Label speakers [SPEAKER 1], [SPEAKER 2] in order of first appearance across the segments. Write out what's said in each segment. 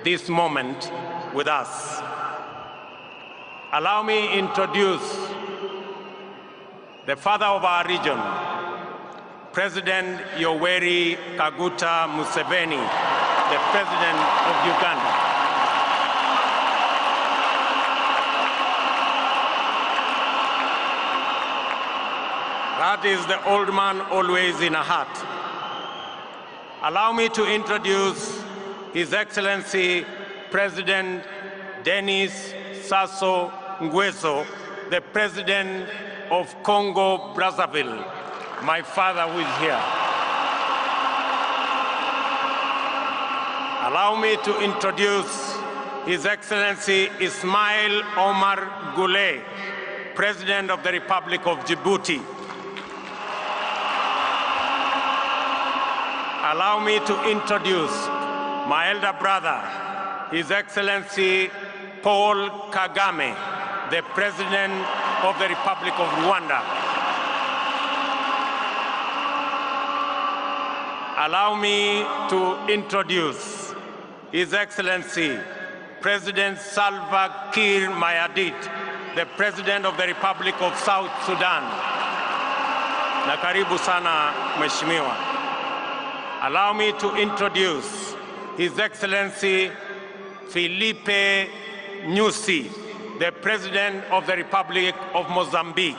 [SPEAKER 1] this moment with us. Allow me to introduce the father of our region, President Yoweri Kaguta Museveni, the President of Uganda. That is the old man always in a hat. Allow me to introduce His Excellency President Denis Sassou Nguesso, the President of Congo Brazzaville, my father who is here. Allow me to introduce His Excellency Ismail Omar Guelleh, President of the Republic of Djibouti. Allow me to introduce my elder brother, His Excellency Paul Kagame, the President of the Republic of Rwanda. Allow me to introduce His Excellency President Salva Kiir Mayardit, the President of the Republic of South Sudan. Na karibu sana Mheshimiwa. Allow me to introduce His Excellency Filipe Nyusi, the President of the Republic of Mozambique.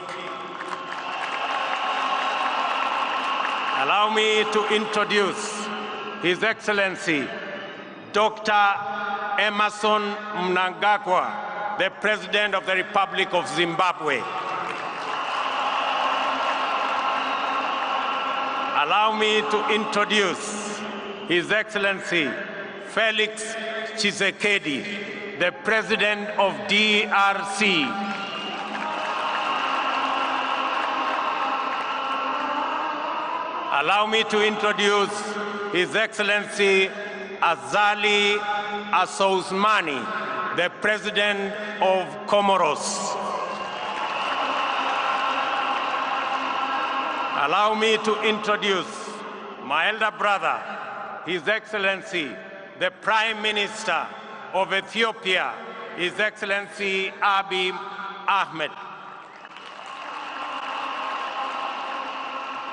[SPEAKER 1] Allow me to introduce His Excellency Dr. Emerson Mnangagwa, the President of the Republic of Zimbabwe. Allow me to introduce His Excellency Felix Tshisekedi, the President of DRC. Allow me to introduce His Excellency Azali Assoumani, the President of Comoros. Allow me to introduce my elder brother, His Excellency, the Prime Minister of Ethiopia, His Excellency Abiy Ahmed.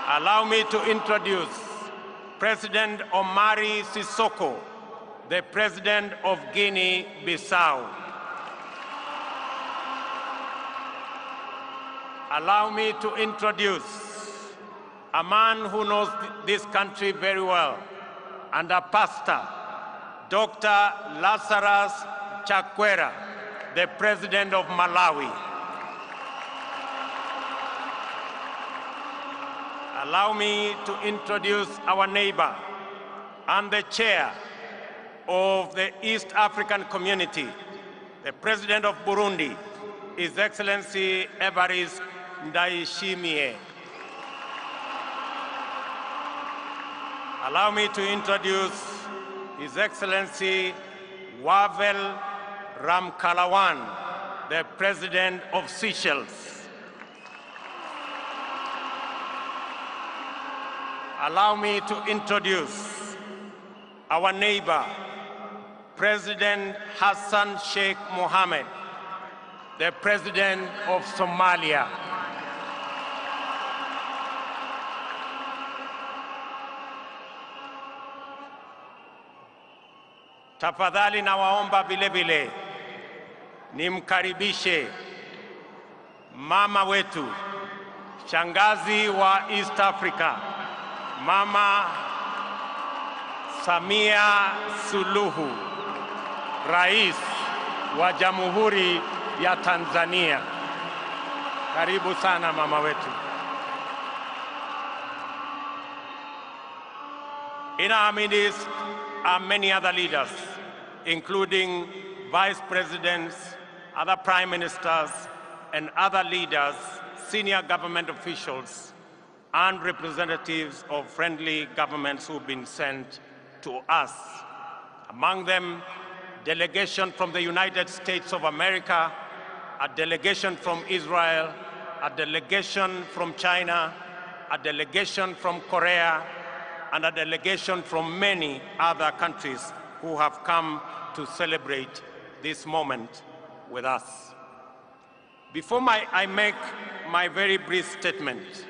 [SPEAKER 1] Allow me to introduce President Omari Sissoko, the President of Guinea-Bissau. Allow me to introduce a man who knows this country very well, and a pastor, Dr. Lazarus Chakwera, the President of Malawi. Allow me to introduce our neighbor and the chair of the East African Community, the President of Burundi, His Excellency Evariste Ndayishimiye. Allow me to introduce His Excellency Wavel Ramkalawan, the President of Seychelles. Allow me to introduce our neighbor, President Hassan Sheikh Mohammed, the President of Somalia. Tafadhali nawaomba vile vile nimkaribishe mama wetu, shangazi wa East Africa, Mama Samia Suluhu, Rais wa Jamhuri ya Tanzania. Karibu sana mama wetu. In our midst are many other leaders, including vice presidents, other prime ministers, and other leaders, senior government officials, and representatives of friendly governments who've been sent to us. Among them, delegation from the United States of America, a delegation from Israel, a delegation from China, a delegation from Korea, and a delegation from many other countries who have come to celebrate this moment with us. Before I make my very brief statement,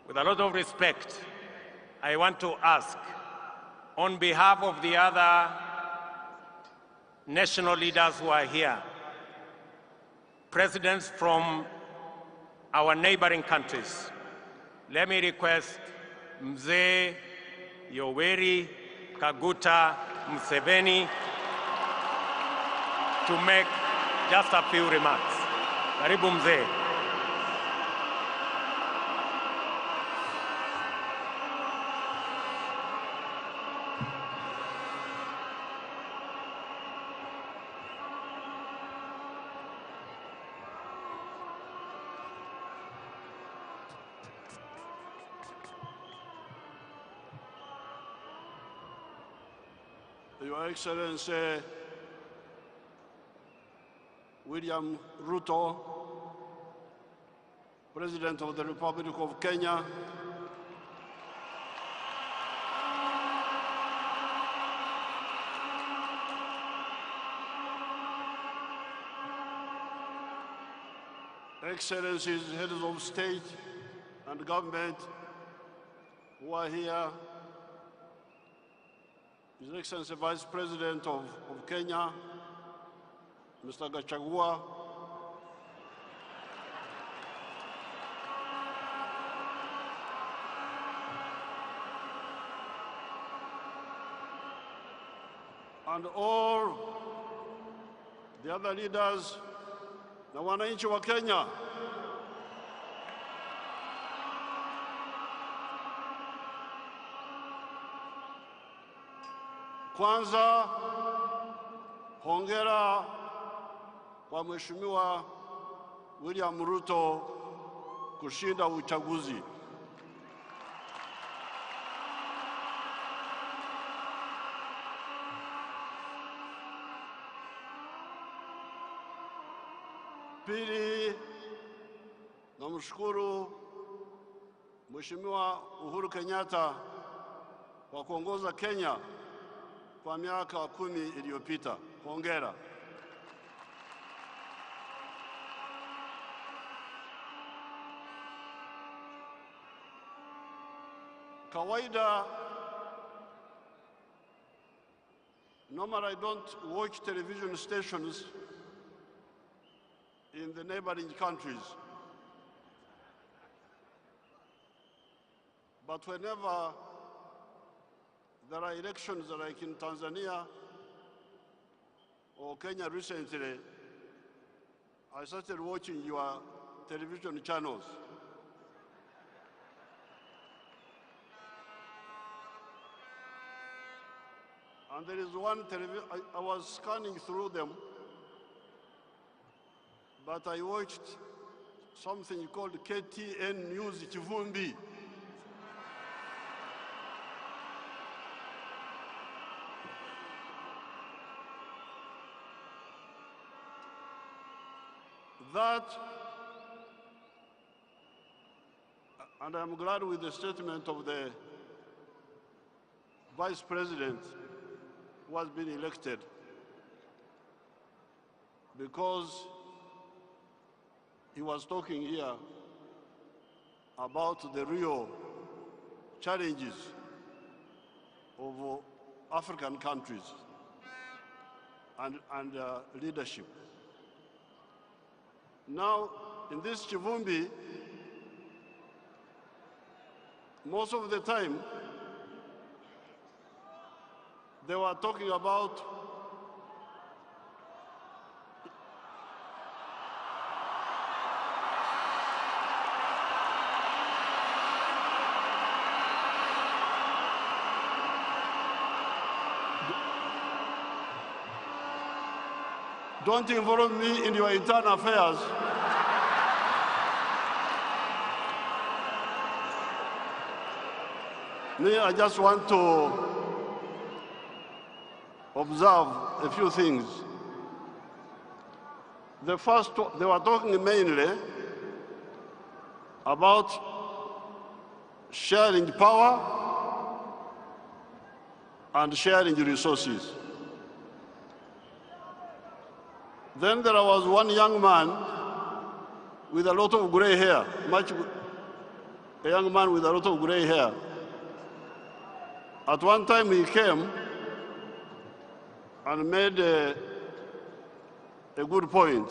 [SPEAKER 1] with a lot of respect, I want to ask, on behalf of the other national leaders who are here, presidents from our neighboring countries, let me request Mzee Yoweri Kaguta Museveni to make just a few remarks. Karibu Mzee.
[SPEAKER 2] Your Excellency William Ruto, President of the Republic of Kenya, Excellencies, heads of state and government who are here, His Excellency Vice President of Kenya, Mr. Gachagua, and all the other leaders na wananchi wa Kenya. Kwanza, hongera kwa Mheshimiwa William Ruto kushinda uchaguzi. Pili, namshukuru Mheshimiwa Uhuru Kenyatta kwa kuongoza Kenya kwa miaka 10 iliyopita. Hongera. Kawaida, normally I don't watch television stations in the neighboring countries. But whenever there are elections like in Tanzania or Kenya recently, I started watching your television channels. And there is one television, I was scanning through them, but I watched something called KTN News Chivumbi. That, and I'm glad with the statement of the Vice President who has been elected, because he was talking here about the real challenges of African countries and leadership. Now, in this Chivumbi, most of the time, they were talking about don't involve me in your internal affairs. Me, I just want to observe a few things. The first, they were talking mainly about sharing power and sharing resources. Then there was one young man with a lot of gray hair, a young man with a lot of gray hair. At one time he came and made a good point.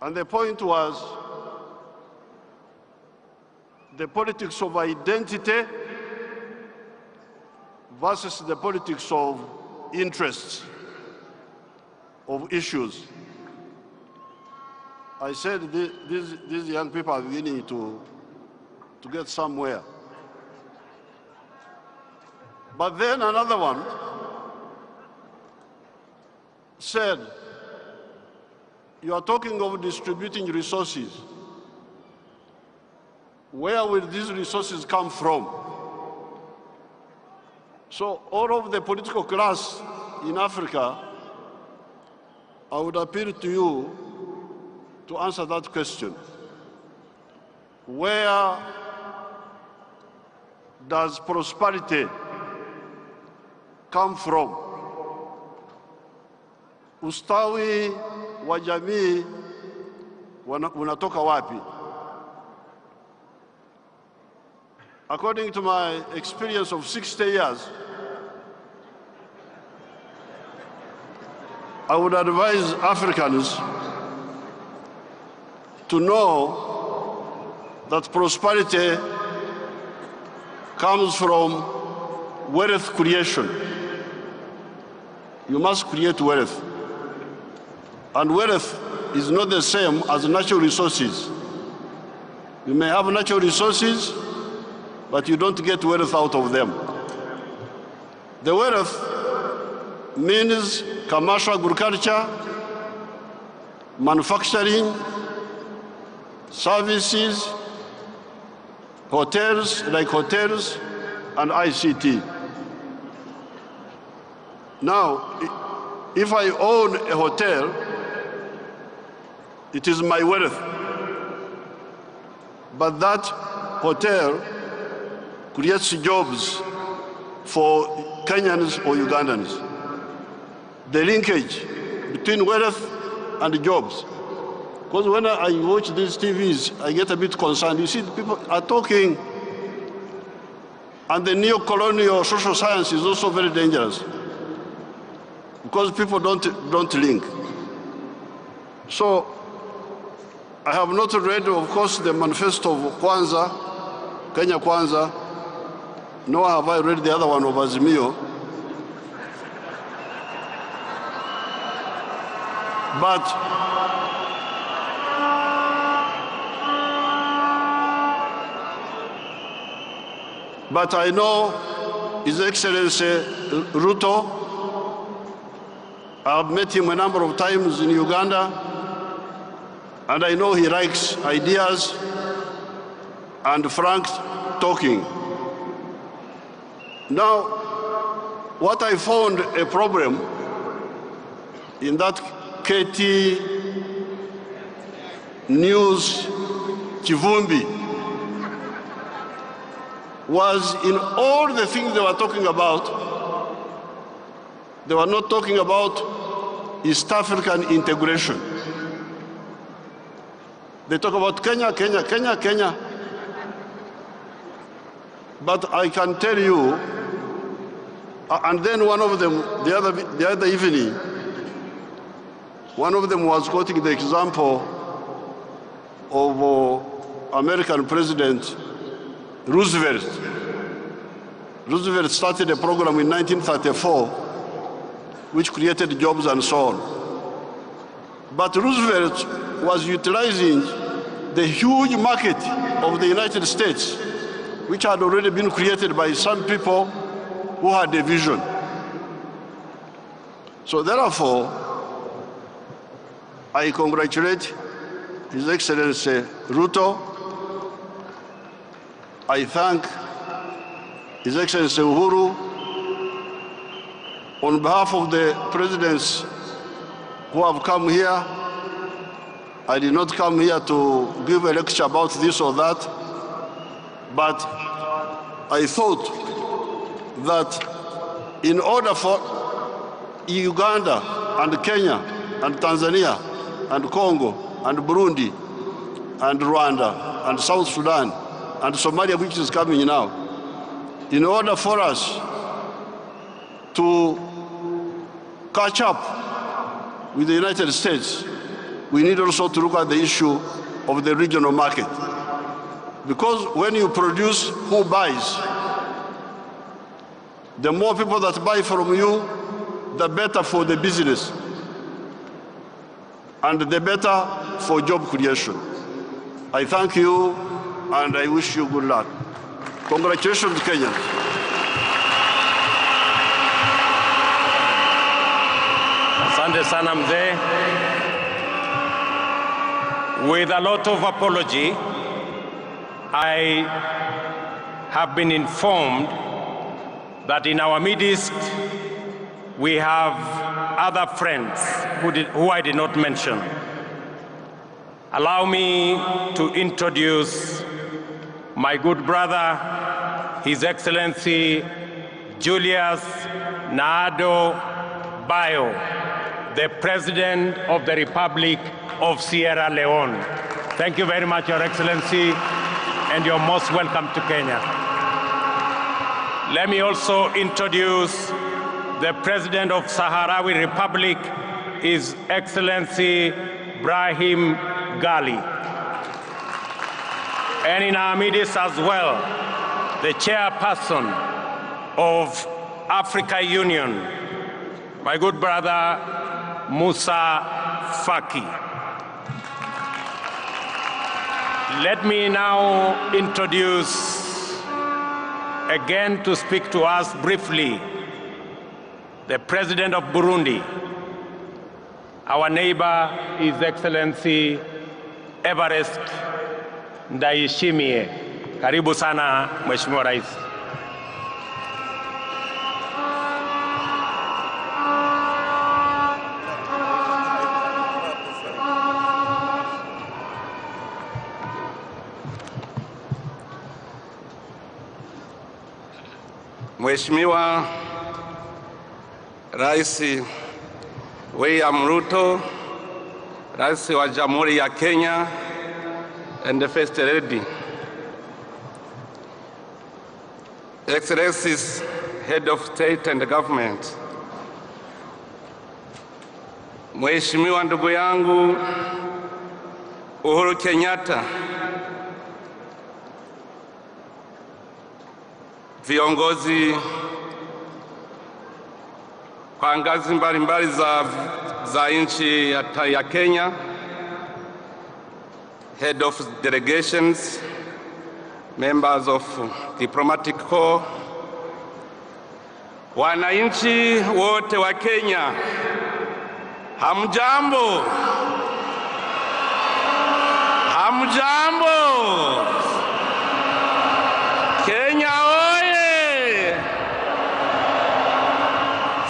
[SPEAKER 2] And the point was the politics of identity versus the politics of interests, of issues. I said these young people are beginning to get somewhere. But then another one said, you are talking of distributing resources. Where will these resources come from? So all of the political class in Africa, I would appeal to you to answer that question. Where does prosperity come from? Ustawi wa jamii unatoka wapi? According to my experience of 60 years, I would advise Africans to know that prosperity comes from wealth creation. You must create wealth. And wealth is not the same as natural resources. You may have natural resources, but you don't get wealth out of them. The wealth means commercial agriculture, manufacturing, services, hotels, like hotels, and ICT. Now, if I own a hotel, it is my wealth. But that hotel creates jobs for Kenyans or Ugandans. The linkage between wealth and jobs. Because when I watch these TVs, I get a bit concerned. You see, people are talking, and the neo-colonial social science is also very dangerous, because people don't link. So I have not read, of course, the manifesto of Kwanza, Kenya Kwanza, nor have I read the other one of Azimio. But I know His Excellency Ruto. I've met him a number of times in Uganda, and I know he likes ideas and frank talking. Now, what I found a problem in that KT News Chivumbi was in all the things they were talking about, they were not talking about East African integration. They talk about Kenya, Kenya, Kenya, Kenya. But I can tell you, and then one of them, the other evening, one of them was quoting the example of American President Roosevelt. Roosevelt started a program in 1934 which created jobs and so on. But Roosevelt was utilizing the huge market of the United States, which had already been created by some people who had a vision. So therefore, I congratulate His Excellency Ruto. I thank His Excellency Uhuru. On behalf of the presidents who have come here, I did not come here to give a lecture about this or that, but I thought that in order for Uganda and Kenya and Tanzania and Congo and Burundi and Rwanda and South Sudan and Somalia, which is coming now, in order for us to catch up with the United States, we need also to look at the issue of the regional market. Because when you produce, who buys? The more people that buy from you, the better for the business and the better for job creation. I thank you and I wish you good luck. Congratulations, Kenyans.
[SPEAKER 1] Asante sana mzee. With a lot of apology, I have been informed that in our midst we have other friends who I did not mention. Allow me to introduce my good brother, His Excellency Julius Naado Bio, the President of the Republic of Sierra Leone. Thank you very much, Your Excellency, and you're most welcome to Kenya. Let me also introduce the President of Sahrawi Republic, His Excellency Brahim Gali. And in our midst as well, the Chairperson of Africa Union, my good brother Musa Faki. Let me now introduce again to speak to us briefly the President of Burundi, our neighbor, His Excellency Evariste Ndayishimiye. Karibu sana, Mheshimiwa Rais.
[SPEAKER 3] Mheshimiwa Rais William Ruto, Rais wa Jamhuri ya Kenya, and the First Lady, Excellencies, Head of State and Government, Mheshimiwa ndugu yangu Uhuru Kenyatta, viongozi kwa ngazi mbalimbali za nchi ya Kenya, Head of Delegations, members of Diplomatic Corps, wananchi wote wa Kenya, hamjambo? Hamjambo? Kenya oye!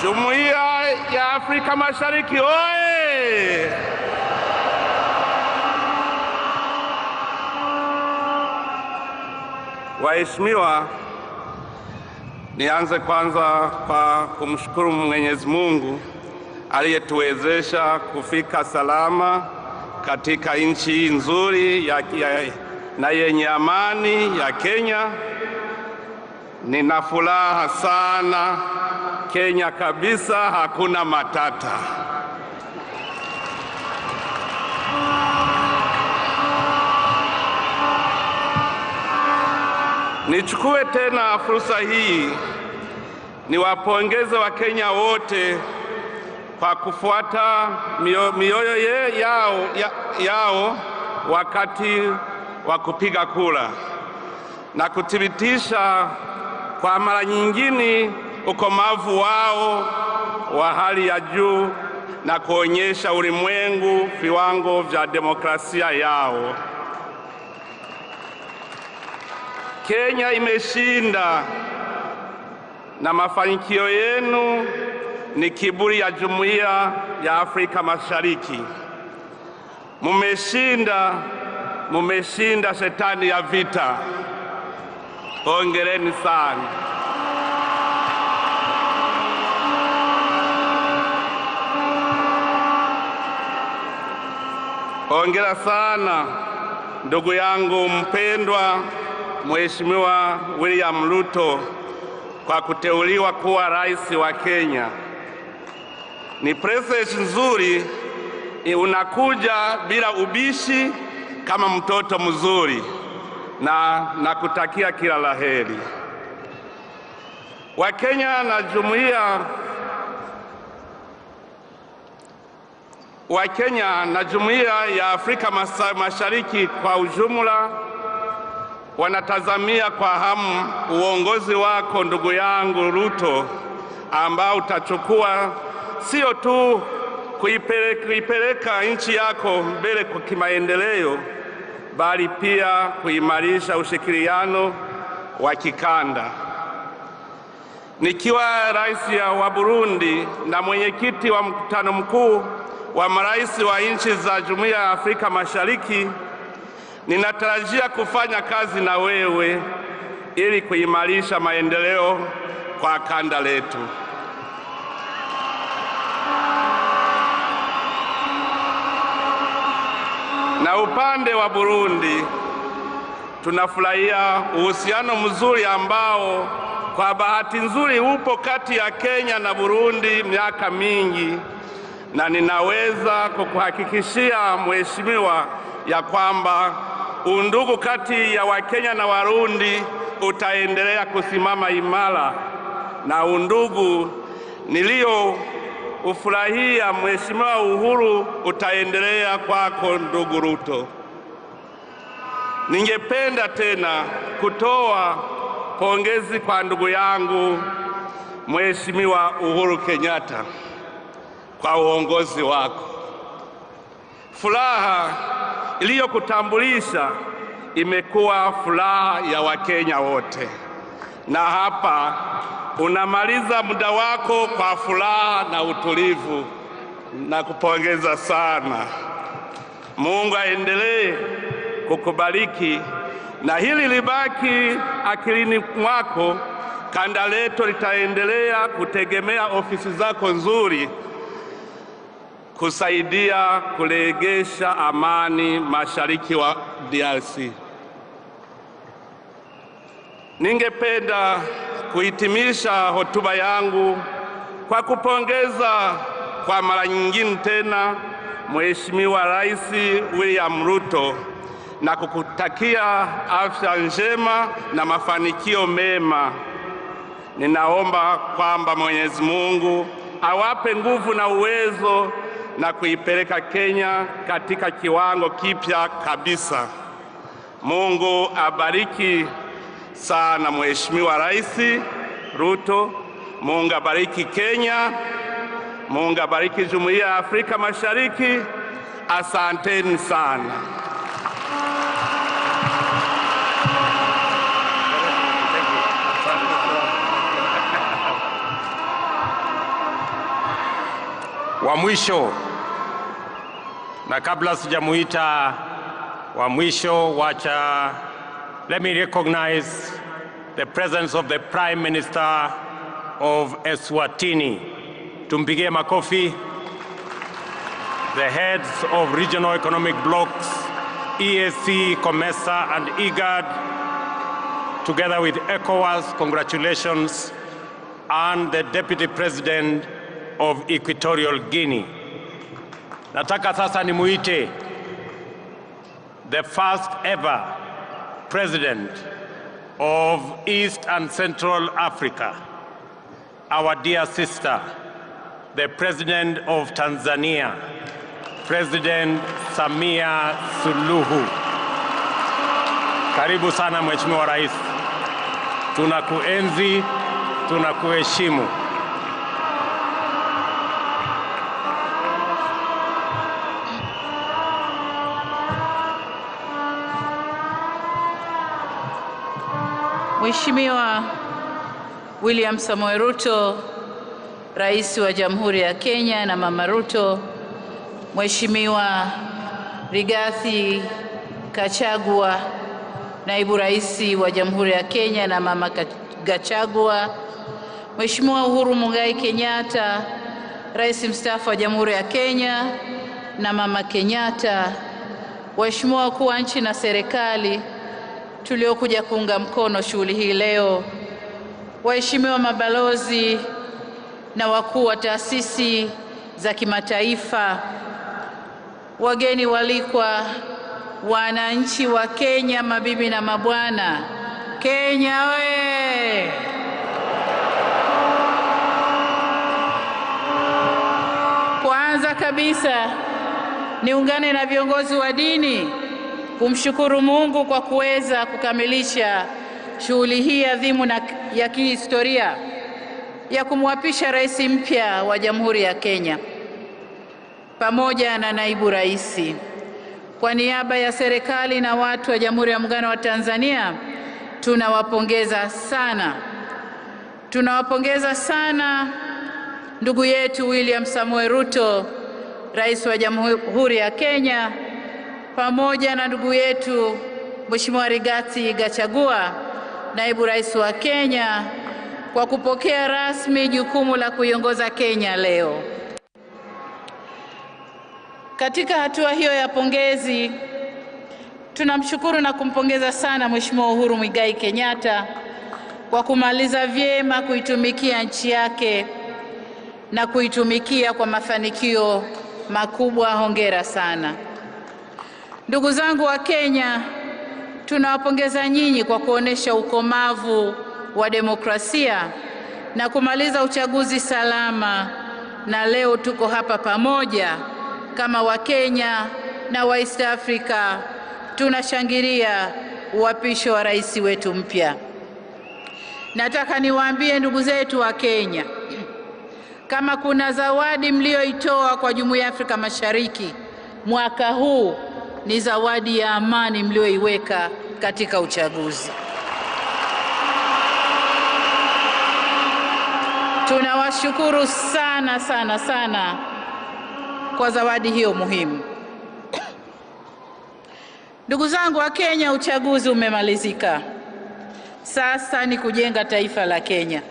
[SPEAKER 3] Jumuiya ya Afrika Mashariki oye! Waheshimiwa, nianze kwanza kwa kumshukuru Mwenyezi Mungu aliyetuwezesha kufika salama katika nchi nzuri na yenye amani ya Kenya. Nina furaha sana, Kenya kabisa, hakuna matata. Nichukue tena fursa hii niwapongeze Wakenya wote kwa kufuata mioyo yao wakati wa kupiga kura na kuthibitisha kwa mara nyingine ukomavu wao wa hali ya juu na kuonyesha ulimwengu viwango vya demokrasia yao. Kenya imeshinda na mafanikio yenu ni kiburi ya Jumuiya ya Afrika Mashariki. Mumeshinda shetani ya vita. Hongereni sana. Hongera sana ndugu yangu mpendwa Mheshimiwa William Ruto kwa kuteuliwa kuwa rais wa Kenya. Ni prestige nzuri, unakuja bila ubishi kama mtoto mzuri, na nakutakia kila laheri. Wakenya na Jumuiya ya Afrika Mashariki kwa ujumla wanatazamia kwa hamu uongozi wako ndugu yangu Ruto, ambao utachukua sio tu kuipeleka nchi yako mbele kwa kimaendeleo, bali pia kuimarisha ushirikiano wa kikanda. Nikiwa rais wa Burundi na mwenyekiti wa mkutano mkuu wa marais wa nchi za Jumuiya ya Afrika Mashariki, ninatarajia kufanya kazi na wewe ili kuimarisha maendeleo kwa kanda letu. Na upande wa Burundi, tunafurahia uhusiano mzuri ambao kwa bahati nzuri upo kati ya Kenya na Burundi miaka mingi, na ninaweza kukuhakikishia Mheshimiwa ya kwamba undugu kati ya Wakenya na Warundi utaendelea kusimama imara, na undugu ufurahia Mheshimiwa Uhuru utaendelea kwako ndugu Ruto. Ningependa tena kutoa pongezi kwa ndugu yangu Mheshimiwa Uhuru Kenyatta kwa uongozi wako. Furaha iliyokutambulisha imekuwa furaha ya Wakenya wote, na hapa unamaliza muda wako kwa furaha na utulivu, na kupongeza sana. Mungu aendelee kukubariki na hili libaki akilini mwako. Kanda letu litaendelea kutegemea ofisi zako nzuri kusaidia kurejesha amani mashariki wa DRC. Ningependa kuhitimisha hotuba yangu kwa kupongeza kwa mara nyingine tena Mheshimiwa Rais William Ruto na kukutakia afya njema na mafanikio mema. Ninaomba kwamba Mwenyezi Mungu awape nguvu na uwezo na kuipeleka Kenya katika kiwango kipya kabisa. Mungu abariki sana Mheshimiwa Rais Ruto. Mungu abariki Kenya. Mungu abariki Jumuiya ya Afrika Mashariki. Asanteni sana.
[SPEAKER 1] Wa mwisho, na kabla sijamuita wa mwisho, let me recognize the presence of the Prime Minister of Eswatini. Tumpigie makofi. The heads of regional economic blocs, EAC, COMESA and IGAD, together with ECOWAS, congratulations, and the Deputy President of Equatorial Guinea. Nataka sasa nimuite the first ever President of East and Central Africa, our dear sister, the President of Tanzania, President Samia Suluhu. Karibu sana Mheshimiwa Rais. Tunakuenzi, tunakuheshimu.
[SPEAKER 4] Mheshimiwa William Samoei Ruto, Rais wa Jamhuri ya Kenya na Mama Ruto, Mheshimiwa Rigathi Gachagua, Naibu Rais wa Jamhuri ya Kenya na Mama Gachagua, Mheshimiwa Uhuru Muigai Kenyatta, Rais mstaafu wa Jamhuri ya Kenya na Mama Kenyatta, waheshimiwa wakuu wa nchi na serikali tuliokuja kuunga mkono shughuli hii leo, waheshimiwa mabalozi na wakuu wa taasisi za kimataifa, wageni walikwa, wananchi wa Kenya, mabibi na mabwana. Kenya we! Kwanza kabisa niungane na viongozi wa dini kumshukuru Mungu kwa kuweza kukamilisha shughuli hii adhimu na ya kihistoria ya kumwapisha rais mpya wa Jamhuri ya Kenya pamoja na naibu rais. Kwa niaba ya serikali na watu wa Jamhuri ya Muungano wa Tanzania, tunawapongeza sana. Tunawapongeza sana ndugu yetu William Ruto, rais wa Jamhuri ya Kenya, pamoja na ndugu yetu Mheshimiwa Rigathi Gachagua, naibu rais wa Kenya, kwa kupokea rasmi jukumu la kuiongoza Kenya leo. Katika hatua hiyo ya pongezi, tunamshukuru na kumpongeza sana Mheshimiwa Uhuru Muigai Kenyatta kwa kumaliza vyema kuitumikia nchi yake na kuitumikia kwa mafanikio makubwa. Hongera sana. Ndugu zangu wa Kenya, tunawapongeza nyinyi kwa kuonesha ukomavu wa demokrasia na kumaliza uchaguzi salama, na leo tuko hapa pamoja kama Wakenya na wa East Africa tunashangilia uapisho wa rais wetu mpya. Nataka niwaambie ndugu zetu wa Kenya, kama kuna zawadi mlioitoa kwa Jumuiya ya Afrika Mashariki mwaka huu, ni zawadi ya amani mlioiweka katika uchaguzi. Tunawashukuru sana sana sana kwa zawadi hiyo muhimu. Ndugu zangu wa Kenya, uchaguzi umemalizika. Sasa ni kujenga taifa la Kenya.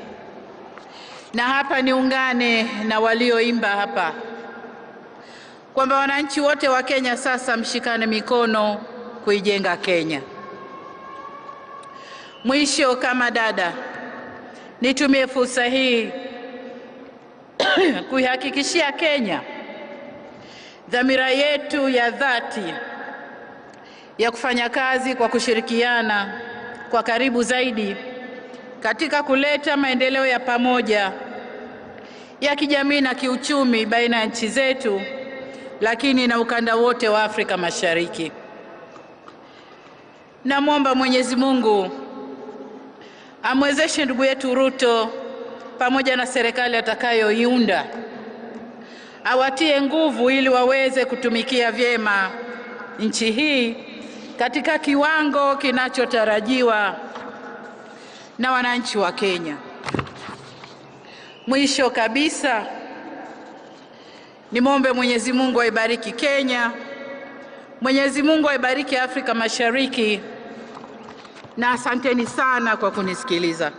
[SPEAKER 4] Na hapa niungane na walioimba hapa kwamba wananchi wote wa Kenya sasa mshikane mikono kuijenga Kenya. Mwisho, kama dada, nitumie fursa hii kuihakikishia Kenya dhamira yetu ya dhati ya kufanya kazi kwa kushirikiana kwa karibu zaidi katika kuleta maendeleo ya pamoja ya kijamii na kiuchumi baina ya nchi zetu, lakini na ukanda wote wa Afrika Mashariki. Namwomba Mwenyezi Mungu amwezeshe ndugu yetu Ruto pamoja na serikali atakayoiunda, awatie nguvu ili waweze kutumikia vyema nchi hii katika kiwango kinachotarajiwa na wananchi wa Kenya. Mwisho kabisa, nimwombe Mwenyezi Mungu aibariki Kenya, Mwenyezi Mungu aibariki Afrika Mashariki, na asanteni sana kwa kunisikiliza.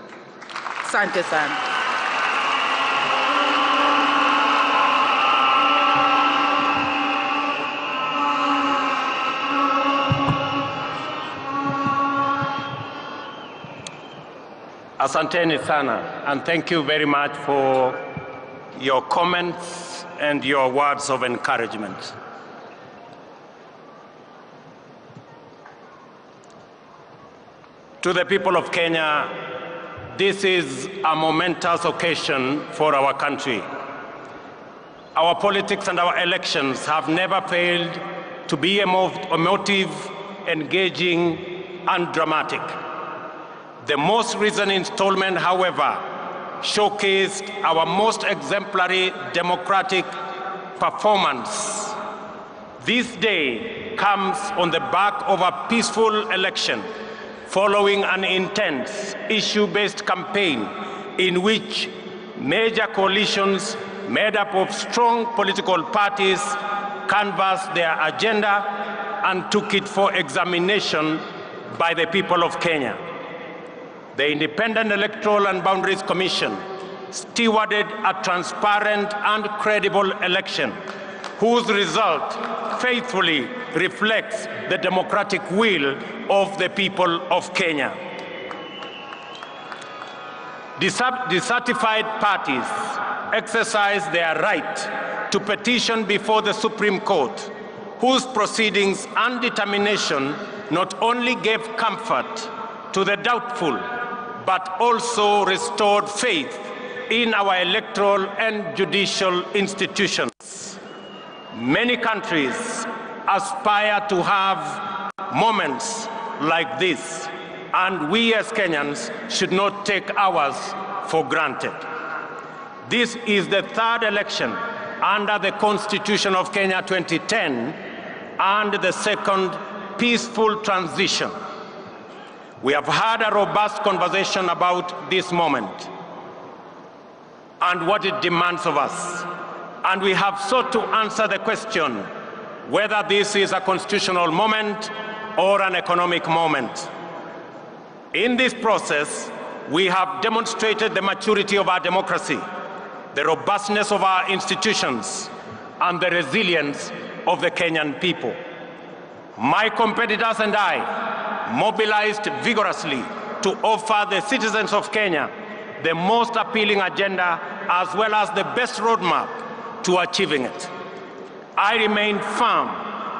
[SPEAKER 4] Asante sana.
[SPEAKER 1] Asanteni sana, and thank you very much for your comments and your words of encouragement. To the people of Kenya, this is a momentous occasion for our country. Our politics and our elections have never failed to be emotive, engaging, and dramatic. The most recent installment, however, showcased our most exemplary democratic performance. This day comes on the back of a peaceful election following an intense issue-based campaign in which major coalitions made up of strong political parties canvassed their agenda and took it for examination by the people of Kenya. The Independent Electoral and Boundaries Commission stewarded a transparent and credible election whose result faithfully reflects the democratic will of the people of Kenya. Dissatisfied parties exercise their right to petition before the Supreme Court, whose proceedings and determination not only gave comfort to the doubtful, but also restored faith in our electoral and judicial institutions. Many countries aspire to have moments like this, and we as Kenyans should not take ours for granted. This is the third election under the Constitution of Kenya 2010 and the second peaceful transition. We have had a robust conversation about this moment and what it demands of us. And we have sought to answer the question whether this is a constitutional moment or an economic moment. In this process, we have demonstrated the maturity of our democracy, the robustness of our institutions, and the resilience of the Kenyan people. My competitors and I mobilized vigorously to offer the citizens of Kenya the most appealing agenda as well as the best roadmap to achieving it. I remain firm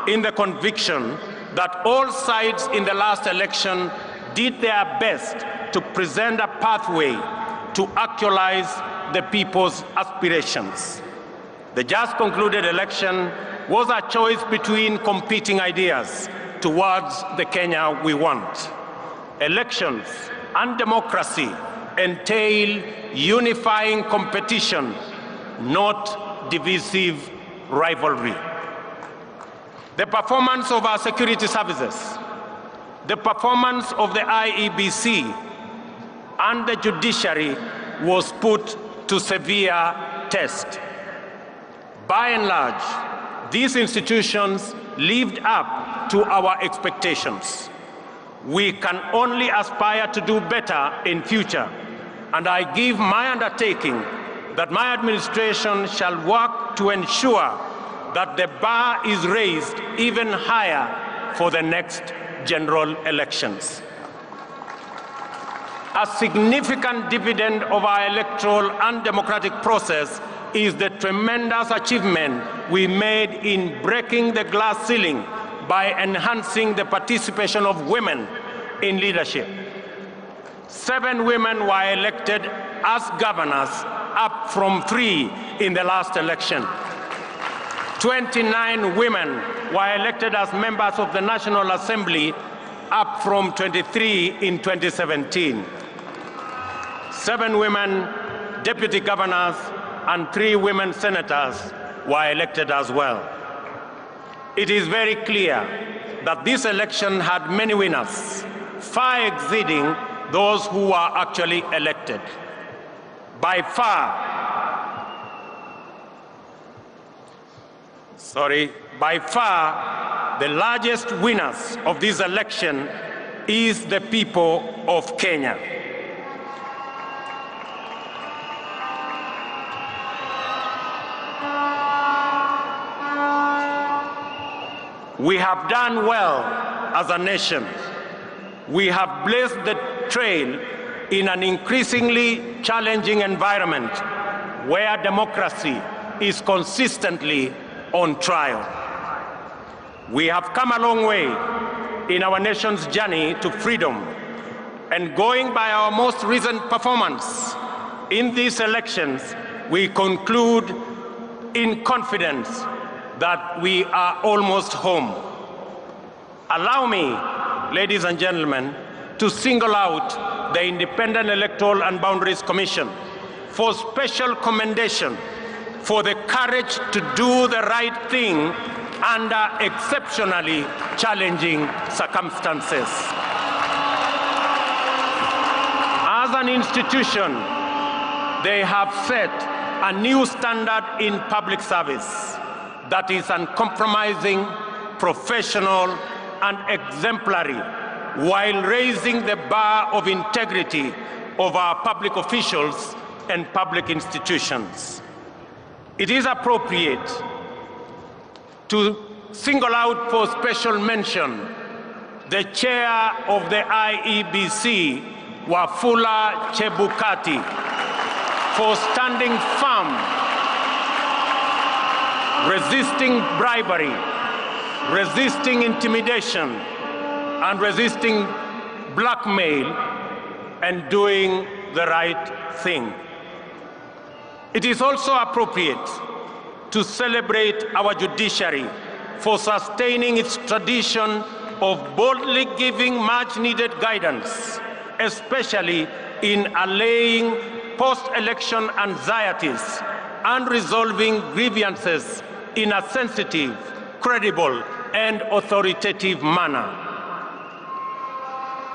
[SPEAKER 1] in the conviction that all sides in the last election did their best to present a pathway to actualize the people's aspirations. The just concluded election was a choice between competing ideas towards the Kenya we want. Elections and democracy entail unifying competition, not divisive rivalry. The performance of our security services, the performance of the IEBC and the judiciary was put to severe test. By and large, these institutions lived up to our expectations. We can only aspire to do better in future, and I give my undertaking that my administration shall work to ensure that the bar is raised even higher for the next general elections. A significant dividend of our electoral and democratic process is the tremendous achievement we made in breaking the glass ceiling by enhancing the participation of women in leadership. 7 women were elected as governors, up from 3 in the last election. 29 women were elected as members of the National Assembly, up from 23 in 2017. 7 women deputy governors and 3 women senators were elected as well. It is very clear that this election had many winners, far exceeding those who were actually elected. By far, the largest winners of this election is the people of Kenya. We have done well as a nation. We have blazed the trail in an increasingly challenging environment where democracy is consistently on trial. We have come a long way in our nation's journey to freedom, and going by our most recent performance in these elections, we conclude in confidence that we are almost home. Allow me, ladies and gentlemen, to single out the Independent Electoral and Boundaries Commission for special commendation for the courage to do the right thing under exceptionally challenging circumstances. As an institution, they have set a new standard in public service that is uncompromising, professional, and exemplary, while raising the bar of integrity of our public officials and public institutions. It is appropriate to single out for special mention the chair of the IEBC, Wafula Chebukati, for standing firm, resisting bribery, resisting intimidation, and resisting blackmail, and doing the right thing. It is also appropriate to celebrate our judiciary for sustaining its tradition of boldly giving much-needed guidance, especially in allaying post-election anxieties and resolving grievances in a sensitive, credible, and authoritative manner.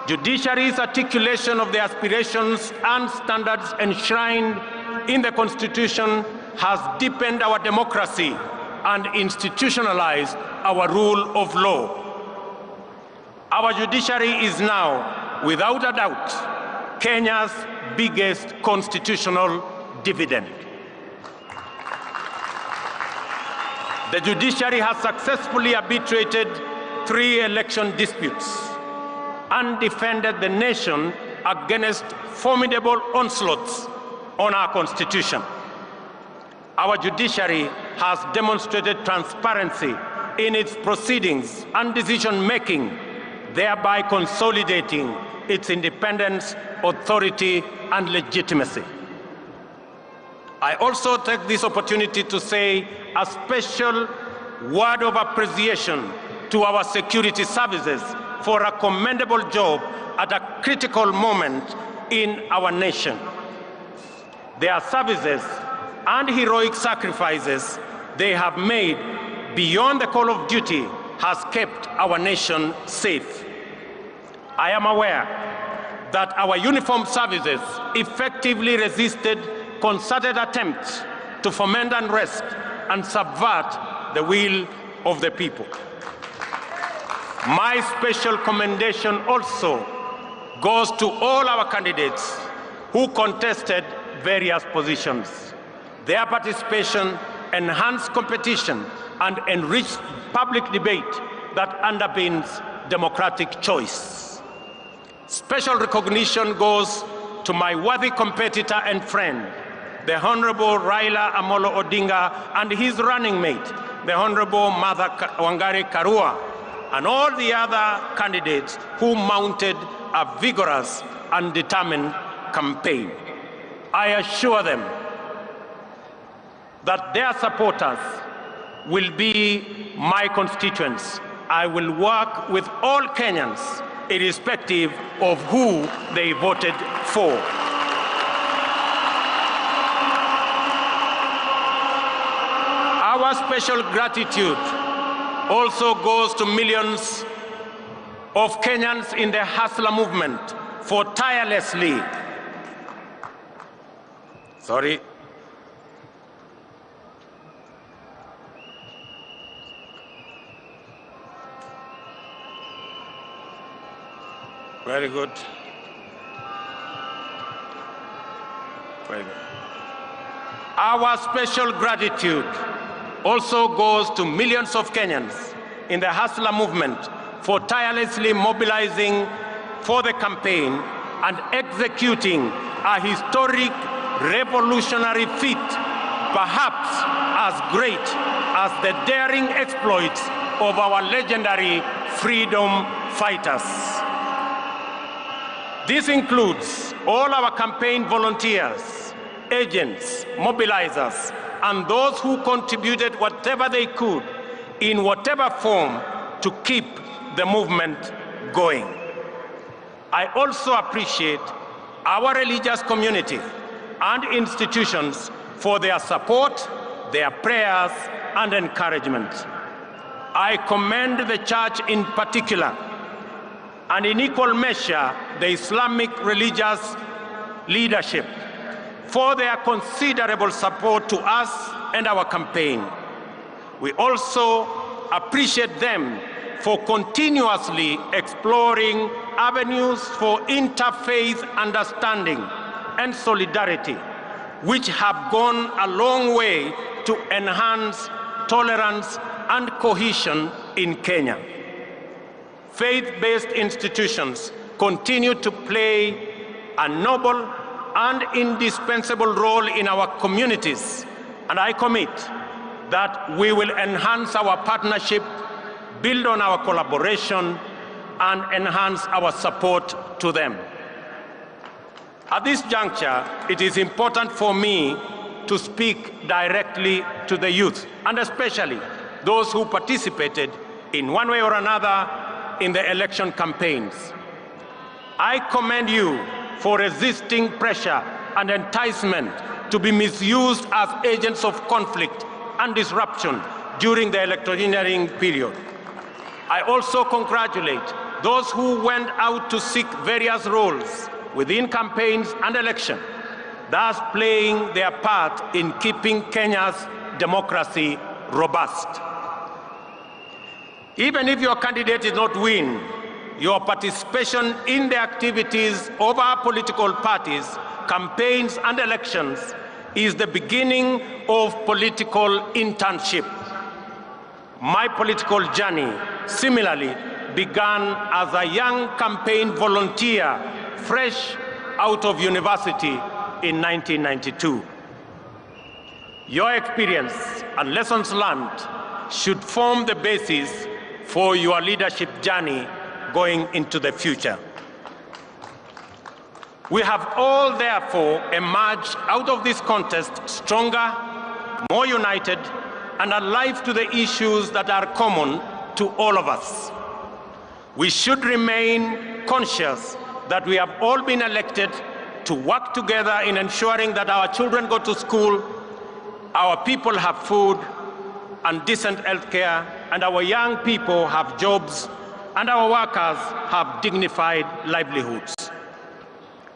[SPEAKER 1] Judiciary's articulation of the aspirations and standards enshrined in the Constitution has deepened our democracy and institutionalized our rule of law. Our judiciary is now, without a doubt, Kenya's biggest constitutional dividend. The judiciary has successfully arbitrated 3 election disputes and defended the nation against formidable onslaughts on our Constitution. Our judiciary has demonstrated transparency in its proceedings and decision-making, thereby consolidating its independence, authority, and legitimacy. I also take this opportunity to say a special word of appreciation to our security services for a commendable job at a critical moment in our nation. Their services and heroic sacrifices they have made beyond the call of duty has kept our nation safe. I am aware that our uniformed services effectively resisted concerted attempts to foment unrest and subvert the will of the people. My special commendation also goes to all our candidates who contested various positions. Their participation enhanced competition and enriched public debate that underpins democratic choice. Special recognition goes to my worthy competitor and friend, the Honorable Raila Amolo Odinga, and his running mate, the Honorable Martha Wangari Karua, and all the other candidates who mounted a vigorous and determined campaign. I assure them that their supporters will be my constituents. I will work with all Kenyans, irrespective of who they voted for. Our special gratitude also goes to millions of Kenyans in the Hustler movement for tirelessly Very good. Very good. Our special gratitude also goes to millions of Kenyans in the Hustler movement for tirelessly mobilizing for the campaign and executing a historic revolutionary feat, perhaps as great as the daring exploits of our legendary freedom fighters. This includes all our campaign volunteers, agents, mobilizers, and those who contributed whatever they could, in whatever form, to keep the movement going. I also appreciate our religious community and institutions for their support, their prayers, and encouragement. I commend the church in particular, and in equal measure, the Islamic religious leadership for their considerable support to us and our campaign. We also appreciate them for continuously exploring avenues for interfaith understanding and solidarity, which have gone a long way to enhance tolerance and cohesion in Kenya. Faith-based institutions continue to play a noble and indispensable role in our communities, and I commit that we will enhance our partnership, build on our collaboration, and enhance our support to them. At this juncture, it is important for me to speak directly to the youth, and especially those who participated in one way or another in the election campaigns. I commend you for resisting pressure and enticement to be misused as agents of conflict and disruption during the electioneering period. I also congratulate those who went out to seek various roles within campaigns and election, thus playing their part in keeping Kenya's democracy robust. Even if your candidate did not win, your participation in the activities of our political parties, campaigns, and elections is the beginning of political internship. My political journey similarly began as a young campaign volunteer fresh out of university in 1992. Your experience and lessons learned should form the basis for your leadership journey going into the future. We have all therefore emerged out of this contest stronger, more united, and alive to the issues that are common to all of us. We should remain conscious that we have all been elected to work together in ensuring that our children go to school, our people have food and decent health care, and our young people have jobs, and our workers have dignified livelihoods.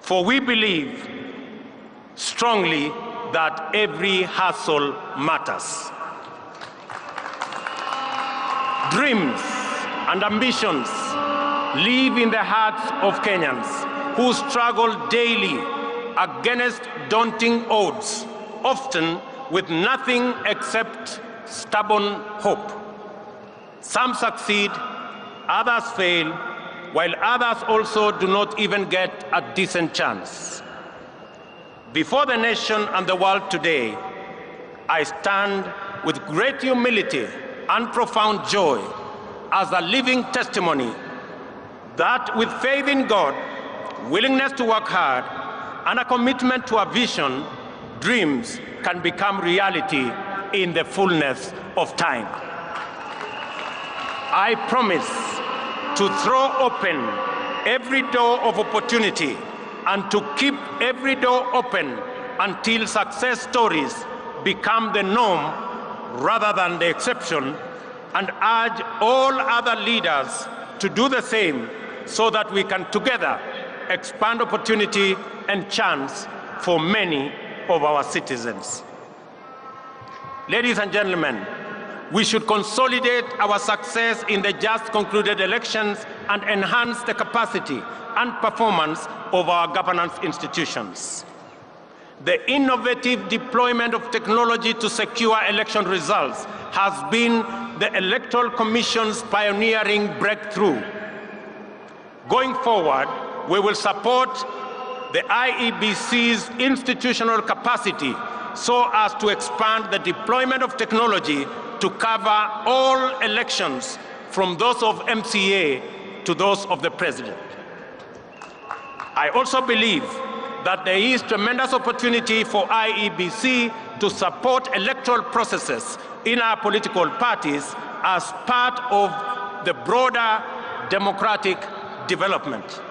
[SPEAKER 1] For we believe strongly that every hustle matters. Dreams and ambitions live in the hearts of Kenyans who struggle daily against daunting odds, often with nothing except stubborn hope. Some succeed, others fail, while others also do not even get a decent chance. Before the nation and the world today, I stand with great humility and profound joy as a living testimony that with faith in God, willingness to work hard, and a commitment to a vision, dreams can become reality in the fullness of time. I promise to throw open every door of opportunity and to keep every door open until success stories become the norm rather than the exception, and urge all other leaders to do the same so that we can together expand opportunity and chance for many of our citizens. Ladies and gentlemen, we should consolidate our success in the just concluded elections and enhance the capacity and performance of our governance institutions. The innovative deployment of technology to secure election results has been the Electoral Commission's pioneering breakthrough. Going forward, we will support the IEBC's institutional capacity so as to expand the deployment of technology to cover all elections, from those of MCA to those of the President. I also believe that there is tremendous opportunity for IEBC to support electoral processes in our political parties as part of the broader democratic development.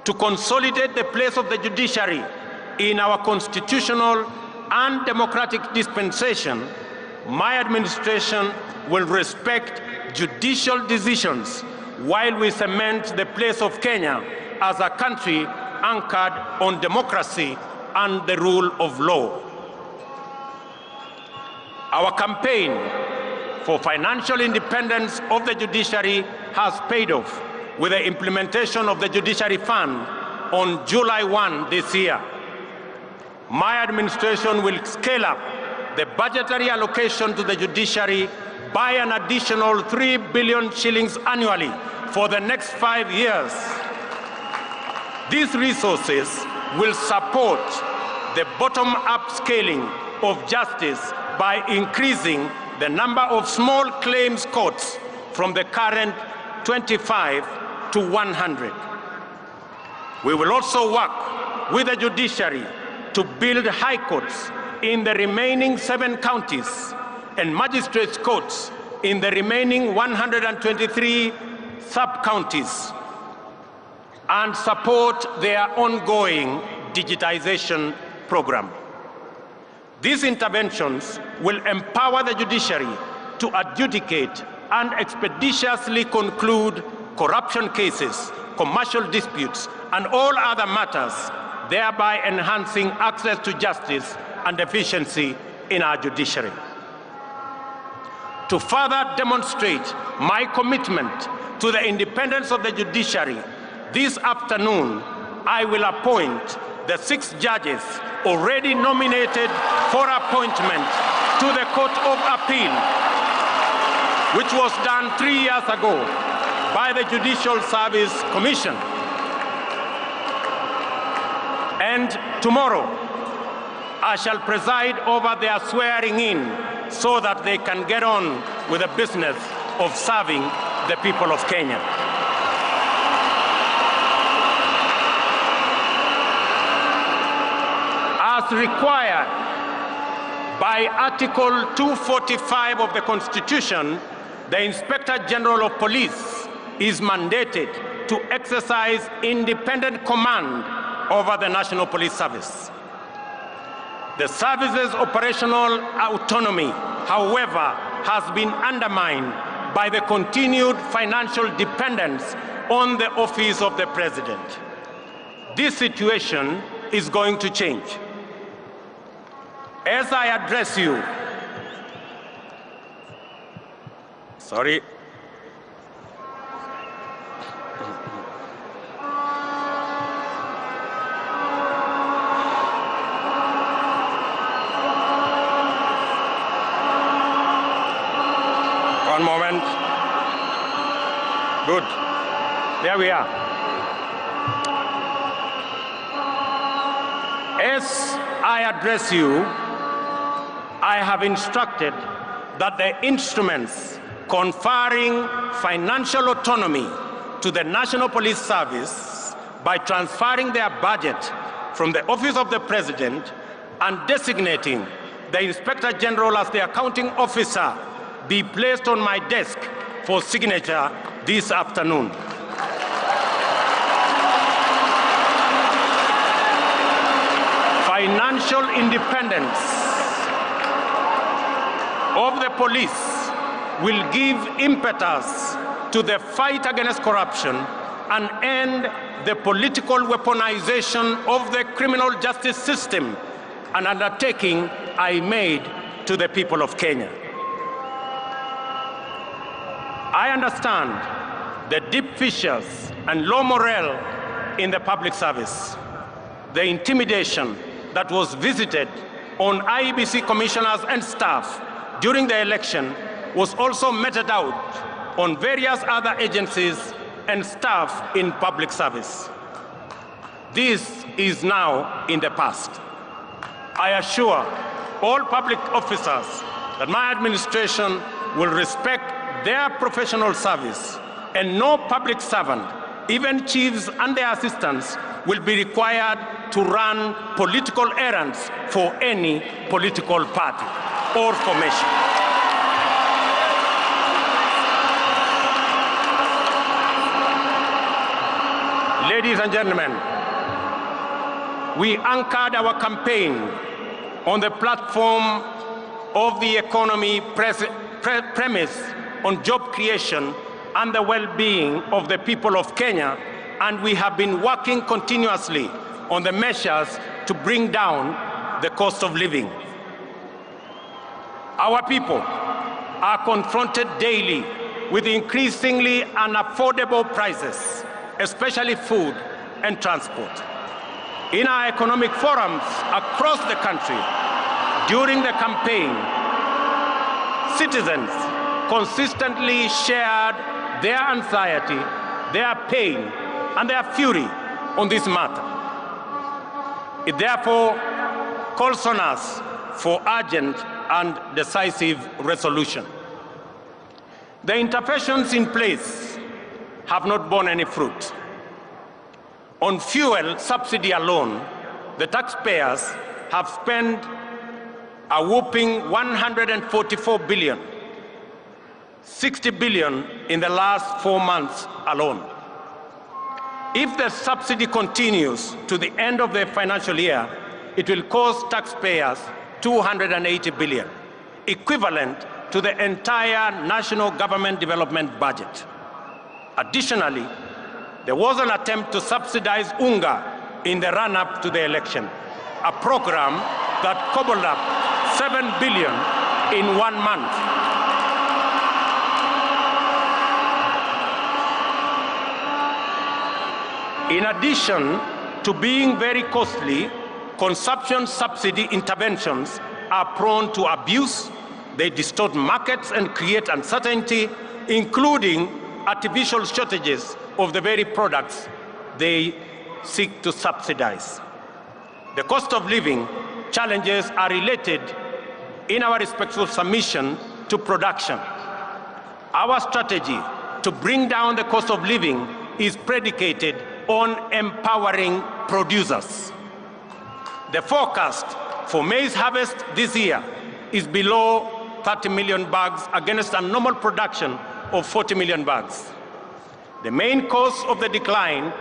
[SPEAKER 1] To consolidate the place of the judiciary in our constitutional and democratic dispensation, my administration will respect judicial decisions while we cement the place of Kenya as a country anchored on democracy and the rule of law. Our campaign for financial independence of the judiciary has paid off with the implementation of the Judiciary Fund on July 1 this year. My administration will scale up the budgetary allocation to the judiciary by an additional 3 billion shillings annually for the next 5 years. These resources will support the bottom-up scaling of justice by increasing the number of small claims courts from the current 25 to 100. We will also work with the judiciary to build high courts in the remaining 7 counties and magistrates' courts in the remaining 123 sub-counties, and support their ongoing digitization program. These interventions will empower the judiciary to adjudicate and expeditiously conclude corruption cases, commercial disputes, and all other matters, thereby enhancing access to justice and efficiency in our judiciary. To further demonstrate my commitment to the independence of the judiciary, this afternoon I will appoint the 6 judges already nominated for appointment to the Court of Appeal, which was done 3 years ago by the Judicial Service Commission. And tomorrow, I shall preside over their swearing in so that they can get on with the business of serving the people of Kenya. As required by Article 245 of the Constitution, the Inspector General of Police is mandated to exercise independent command over the National Police Service. The service's operational autonomy, however, has been undermined by the continued financial dependence on the office of the President. This situation is going to change. As I address you, one moment. Good. There we are. As I address you, I have instructed that the instruments conferring financial autonomy to the National Police Service by transferring their budget from the Office of the President and designating the Inspector General as the accounting officer be placed on my desk for signature this afternoon. Financial independence of the police will give impetus to the fight against corruption and end the political weaponization of the criminal justice system, an undertaking I made to the people of Kenya. I understand the deep fissures and low morale in the public service, the intimidation that was visited on IEBC commissioners and staff during the election was also meted out on various other agencies and staff in public service. This is now in the past. I assure all public officers that my administration will respect their professional service, and no public servant, even chiefs and their assistants, will be required to run political errands for any political party or formation. Ladies and gentlemen, we anchored our campaign on the platform of the economy premise on job creation and the well-being of the people of Kenya, and we have been working continuously on the measures to bring down the cost of living. Our people are confronted daily with increasingly unaffordable prices, especially food and transport. In our economic forums across the country, During the campaign, citizens consistently shared their anxiety, their pain, and their fury on this matter. It therefore calls on us for urgent and decisive resolution. The interventions in place have not borne any fruit. On fuel subsidy alone, the taxpayers have spent a whopping 144 billion, 60 billion in the last 4 months alone. If the subsidy continues to the end of the financial year, it will cost taxpayers 280 billion, equivalent to the entire national government development budget. Additionally, there was an attempt to subsidize unga in the run-up to the election, a program that cobbled up 7 billion in 1 month. In addition to being very costly, consumption subsidy interventions are prone to abuse. They distort markets and create uncertainty, including artificial shortages of the very products they seek to subsidize. The cost of living challenges are related in our respectful submission to production. Our strategy to bring down the cost of living is predicated on empowering producers. The forecast for maize harvest this year is below 30 million bags against a normal production of 40 million bags. The main cause of the decline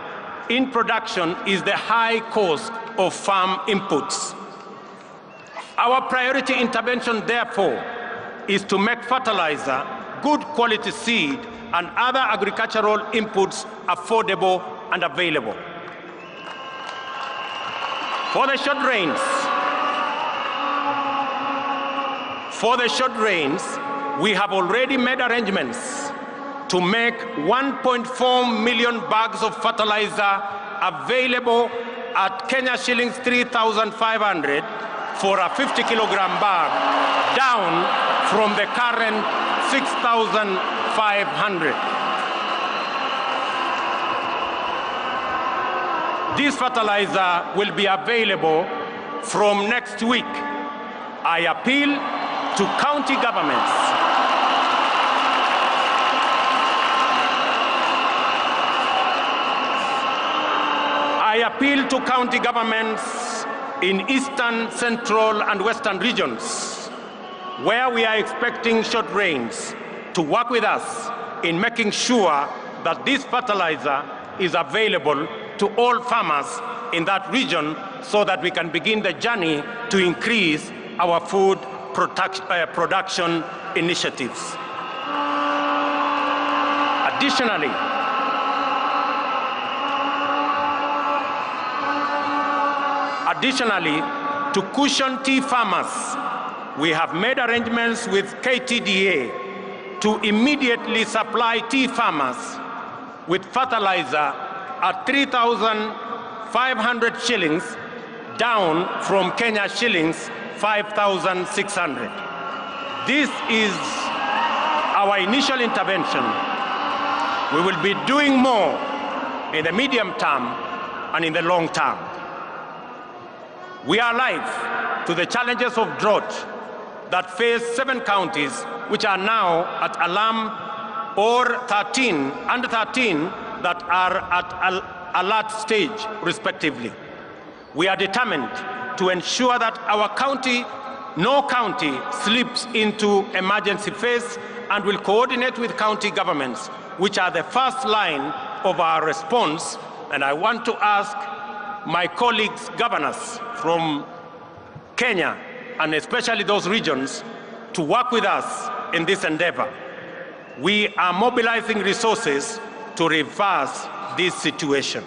[SPEAKER 1] in production is the high cost of farm inputs. Our priority intervention, therefore, is to make fertilizer, good quality seed, and other agricultural inputs affordable and available. For the short rains, we have already made arrangements to make 1.4 million bags of fertilizer available at Kenya shillings 3,500 for a 50-kilogram bag, down from the current 6,500. This fertilizer will be available from next week. I appeal to county governments in eastern, central, and western regions, where we are expecting short rains, to work with us in making sure that this fertilizer is available to all farmers in that region so that we can begin the journey to increase our food production initiatives. Additionally, to cushion tea farmers, we have made arrangements with KTDA to immediately supply tea farmers with fertilizer at 3,500 shillings, down from Kenya shillings 5,600. This is our initial intervention. We will be doing more in the medium term and in the long term. We are alive to the challenges of drought that face 7 counties, which are now at alarm, or under 13 that are at alert stage, respectively. We are determined to ensure that no county slips into emergency phase, and will coordinate with county governments, which are the first line of our response. And I want to ask my colleagues, governors from Kenya, and especially those regions, to work with us in this endeavor. We are mobilizing resources to reverse this situation.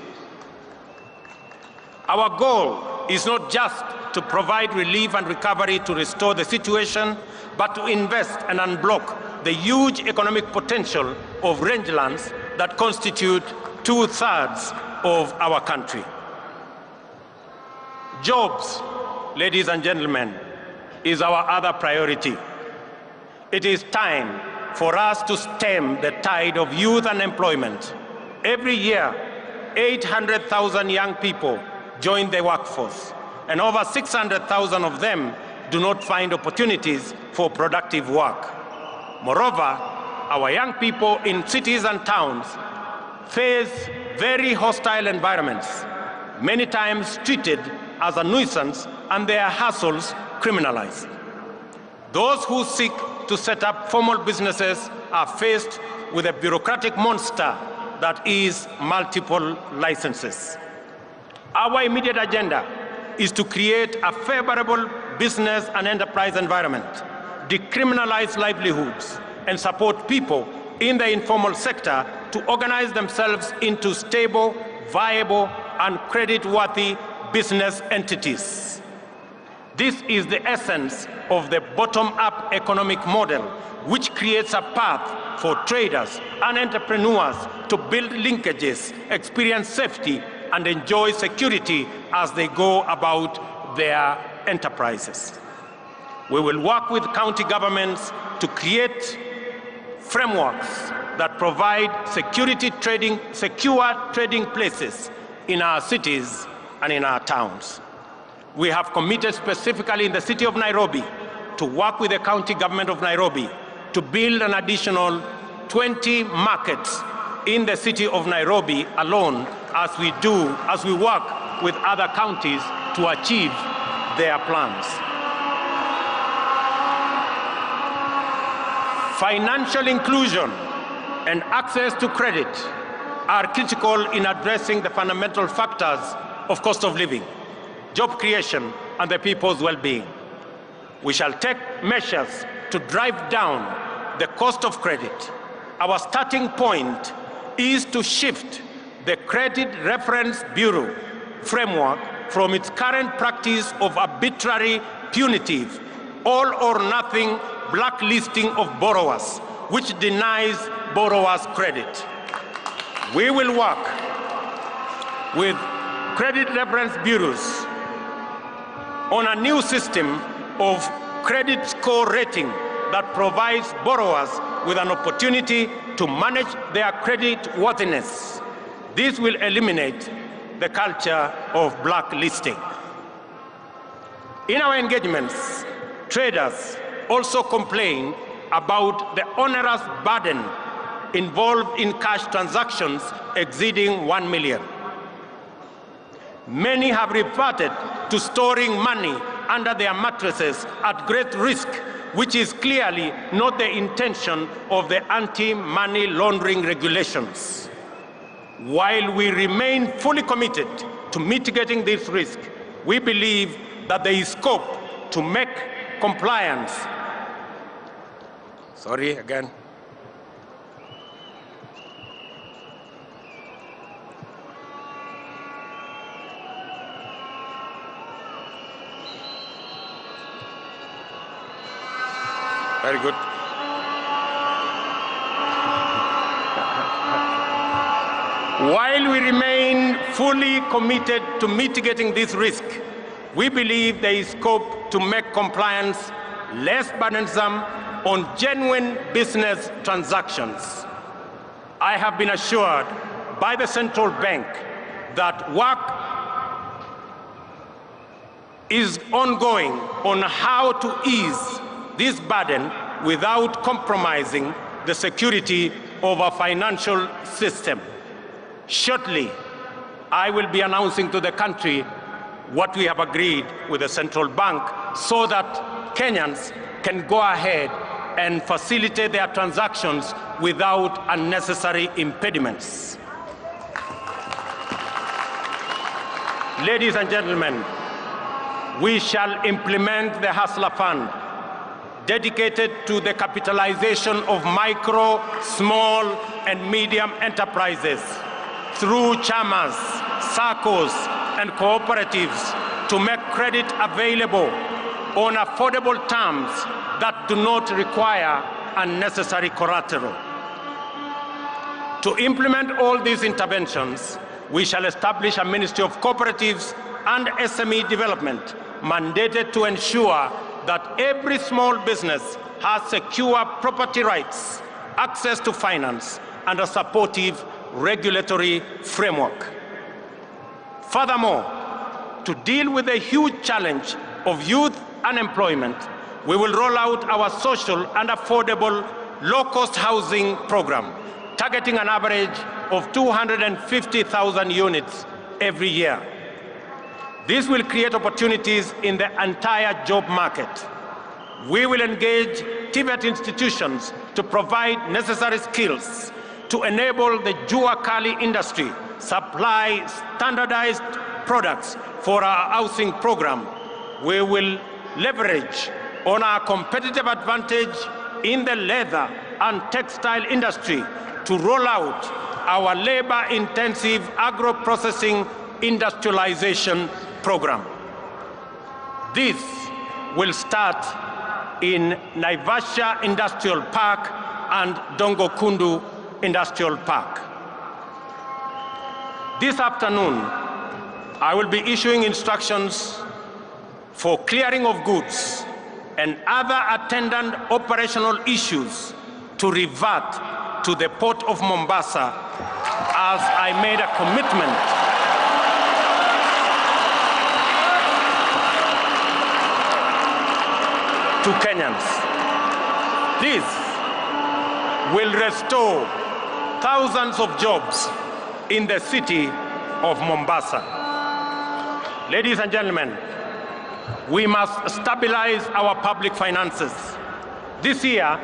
[SPEAKER 1] Our goal is not just to provide relief and recovery to restore the situation, but to invest and unblock the huge economic potential of rangelands that constitute 2/3 of our country. Jobs, ladies and gentlemen, is our other priority. It is time for us to stem the tide of youth unemployment. Every year, 800,000 young people join the workforce, and over 600,000 of them do not find opportunities for productive work. Moreover, our young people in cities and towns face very hostile environments, many times treated as a nuisance and their hustles criminalized. Those who seek to set up formal businesses are faced with a bureaucratic monster that is multiple licenses. Our immediate agenda is to create a favorable business and enterprise environment, decriminalize livelihoods, and support people in the informal sector to organize themselves into stable, viable, and credit-worthy business entities. This is the essence of the bottom-up economic model, which creates a path for traders and entrepreneurs to build linkages, experience safety, and enjoy security as they go about their enterprises. We will work with county governments to create frameworks that provide secure trading places in our cities and in our towns. We have committed specifically in the city of Nairobi to work with the county government of Nairobi to build an additional 20 markets in the city of Nairobi alone as we work with other counties to achieve their plans. Financial inclusion and access to credit are critical in addressing the fundamental factors of cost of living, job creation, and the people's well-being. We shall take measures to drive down the cost of credit. Our starting point is to shift the Credit Reference Bureau framework from its current practice of arbitrary, punitive, all-or-nothing blacklisting of borrowers, which denies borrowers credit. We will work with credit reference bureaus on a new system of credit score rating that provides borrowers with an opportunity to manage their credit worthiness. This will eliminate the culture of blacklisting. In our engagements, traders also complain about the onerous burden involved in cash transactions exceeding 1 million. Many have reverted to storing money under their mattresses at great risk, which is clearly not the intention of the anti-money laundering regulations. While we remain fully committed to mitigating this risk, we believe that there is scope to make compliance. Sorry, again. Very good. While we remain fully committed to mitigating this risk, we believe there is scope to make compliance less burdensome on genuine business transactions. I have been assured by the central bank that work is ongoing on how to ease this burden without compromising the security of our financial system. Shortly, I will be announcing to the country what we have agreed with the central bank so that Kenyans can go ahead and facilitate their transactions without unnecessary impediments. Ladies and gentlemen, we shall implement the Hustler Fund, dedicated to the capitalization of micro, small, and medium enterprises through chamas, SACCOs, and cooperatives to make credit available on affordable terms that do not require unnecessary collateral. To implement all these interventions, we shall establish a Ministry of Cooperatives and SME Development mandated to ensure that every small business has secure property rights, access to finance, and a supportive regulatory framework. Furthermore, to deal with the huge challenge of youth unemployment, we will roll out our social and affordable low-cost housing program, targeting an average of 250,000 units every year. This will create opportunities in the entire job market. We will engage TVET institutions to provide necessary skills to enable the Jua Kali industry supply standardized products for our housing program. We will leverage on our competitive advantage in the leather and textile industry to roll out our labor-intensive agro-processing industrialization program. This will start in Naivasha Industrial Park and Dongo Kundu Industrial Park. This afternoon, I will be issuing instructions for clearing of goods and other attendant operational issues to revert to the Port of Mombasa, as I made a commitment to Kenyans. This will restore thousands of jobs in the city of Mombasa. Ladies and gentlemen, we must stabilize our public finances. This year,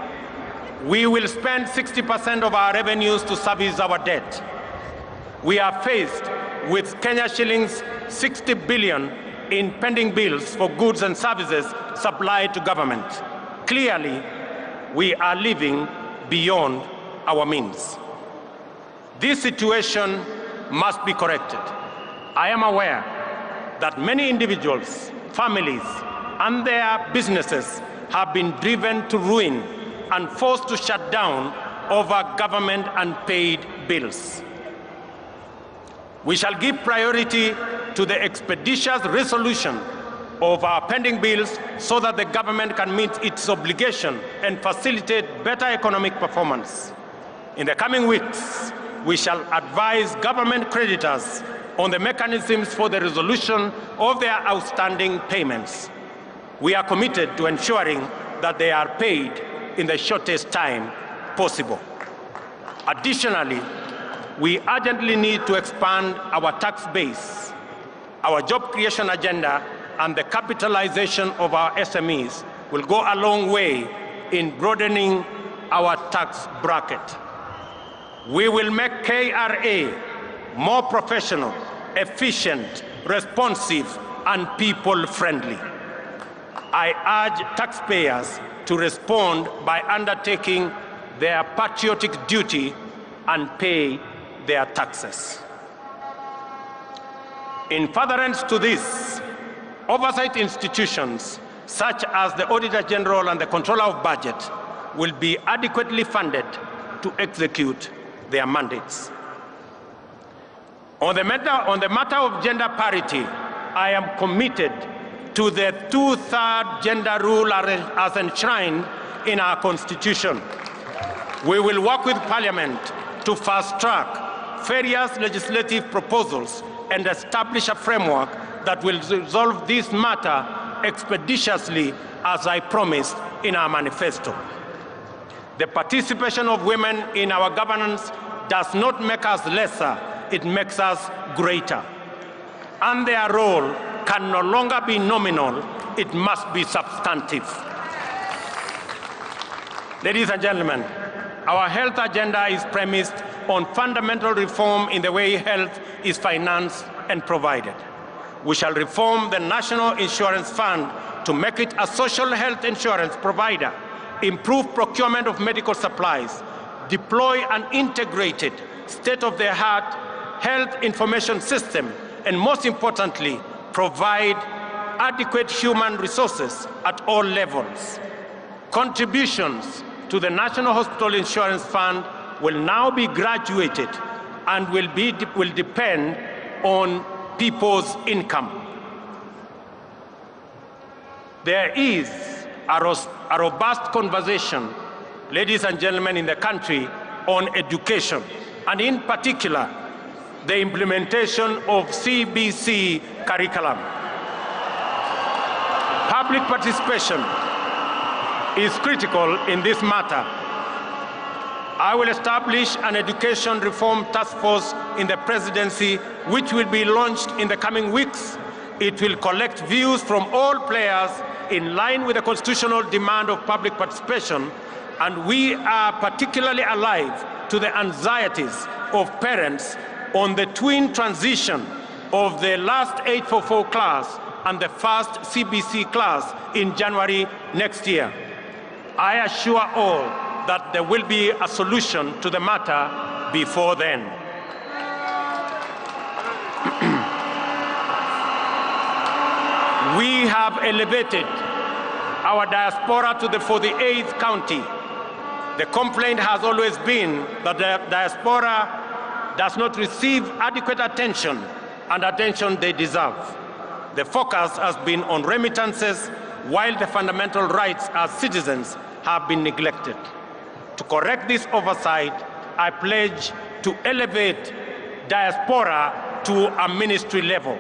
[SPEAKER 1] we will spend 60% of our revenues to service our debt. We are faced with Kenya shillings 60 billion in pending bills for goods and services supplied to government. Clearly, we are living beyond our means. This situation must be corrected. I am aware that many individuals, families, and their businesses have been driven to ruin and forced to shut down over government unpaid bills. We shall give priority to the expeditious resolution of our pending bills so that the government can meet its obligation and facilitate better economic performance. In the coming weeks, we shall advise government creditors on the mechanisms for the resolution of their outstanding payments. We are committed to ensuring that they are paid in the shortest time possible. Additionally, we urgently need to expand our tax base. Our job creation agenda and the capitalization of our SMEs will go a long way in broadening our tax bracket. We will make KRA more professional, efficient, responsive, and people-friendly. I urge taxpayers to respond by undertaking their patriotic duty and pay their taxes. In furtherance to this, oversight institutions such as the Auditor General and the Controller of Budget will be adequately funded to execute their mandates. On the matter of gender parity, I am committed to the two-thirds gender rule as enshrined in our Constitution. We will work with Parliament to fast-track various legislative proposals and establish a framework that will resolve this matter expeditiously, as I promised in our manifesto. The participation of women in our governance does not make us lesser, it makes us greater. And their role can no longer be nominal, it must be substantive. Ladies and gentlemen, our health agenda is premised on fundamental reform in the way health is financed and provided. We shall reform the National Insurance Fund to make it a social health insurance provider, improve procurement of medical supplies, deploy an integrated, state-of-the-art health information system, and most importantly, provide adequate human resources at all levels. Contributions to the National Hospital Insurance Fund will now be graduated and will depend on people's income. There is a robust conversation, ladies and gentlemen, in the country on education, and in particular, the implementation of CBC curriculum. Public participation is critical in this matter. I will establish an education reform task force in the presidency, which will be launched in the coming weeks. It will collect views from all players in line with the constitutional demand of public participation, and we are particularly alive to the anxieties of parents on the twin transition of the last 844 class and the first CBC class in January next year. I assure all that there will be a solution to the matter before then. We have elevated our diaspora to the 48th county. The complaint has always been that the diaspora does not receive adequate attention and attention they deserve. The focus has been on remittances, while the fundamental rights as citizens have been neglected. To correct this oversight, I pledge to elevate diaspora to a ministry level,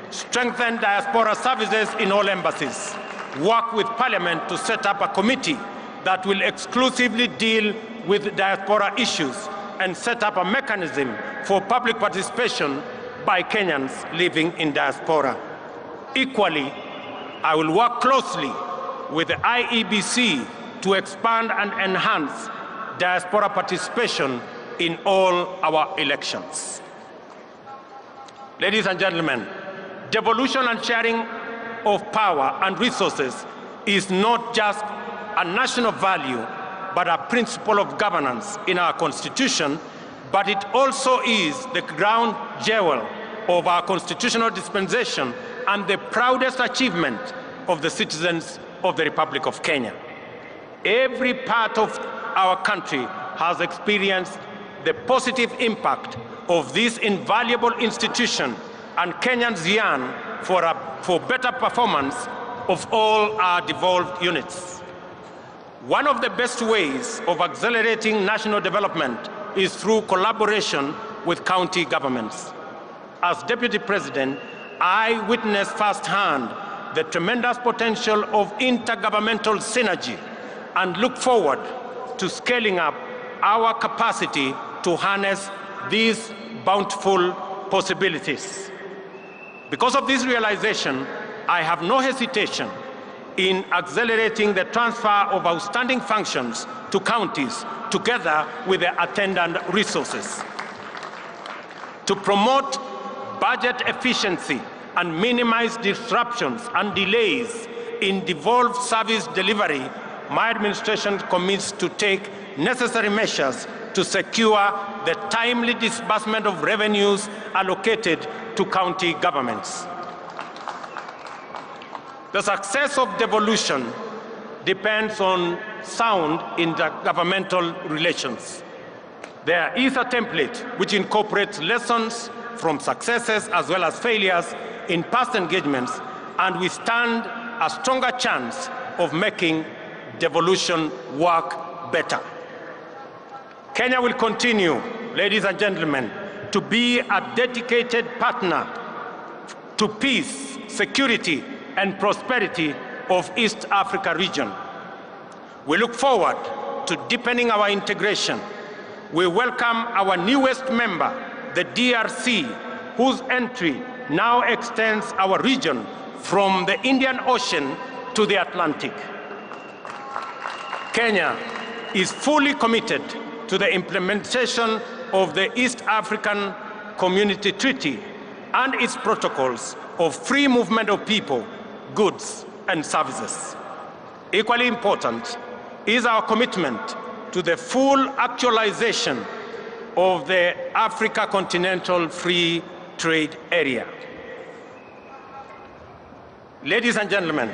[SPEAKER 1] strengthen diaspora services in all embassies, work with Parliament to set up a committee that will exclusively deal with diaspora issues, and set up a mechanism for public participation by Kenyans living in diaspora. Equally, I will work closely with the IEBC to expand and enhance diaspora participation in all our elections. Ladies and gentlemen, devolution and sharing of power and resources is not just a national value, but a principle of governance in our Constitution, but it also is the crown jewel of our constitutional dispensation and the proudest achievement of the citizens of the Republic of Kenya. Every part of our country has experienced the positive impact of this invaluable institution, and Kenyans yearn for better performance of all our devolved units. One of the best ways of accelerating national development is through collaboration with county governments. As Deputy President, I witnessed firsthand the tremendous potential of intergovernmental synergy and look forward to scaling up our capacity to harness these bountiful possibilities. Because of this realization, I have no hesitation in accelerating the transfer of outstanding functions to counties together with the attendant resources. To promote budget efficiency and minimize disruptions and delays in devolved service delivery, my administration commits to take necessary measures to secure the timely disbursement of revenues allocated to county governments. The success of devolution depends on sound intergovernmental relations. There is a template which incorporates lessons from successes as well as failures in past engagements, and we stand a stronger chance of making devolution work better. Kenya will continue, ladies and gentlemen, to be a dedicated partner to peace, security, and prosperity of East Africa region. We look forward to deepening our integration. We welcome our newest member, the DRC, whose entry now extends our region from the Indian Ocean to the Atlantic. Kenya is fully committed to the implementation of the East African Community Treaty and its protocols of free movement of people, goods, and services. Equally important is our commitment to the full actualization of the Africa Continental Free Trade Area. Ladies and gentlemen,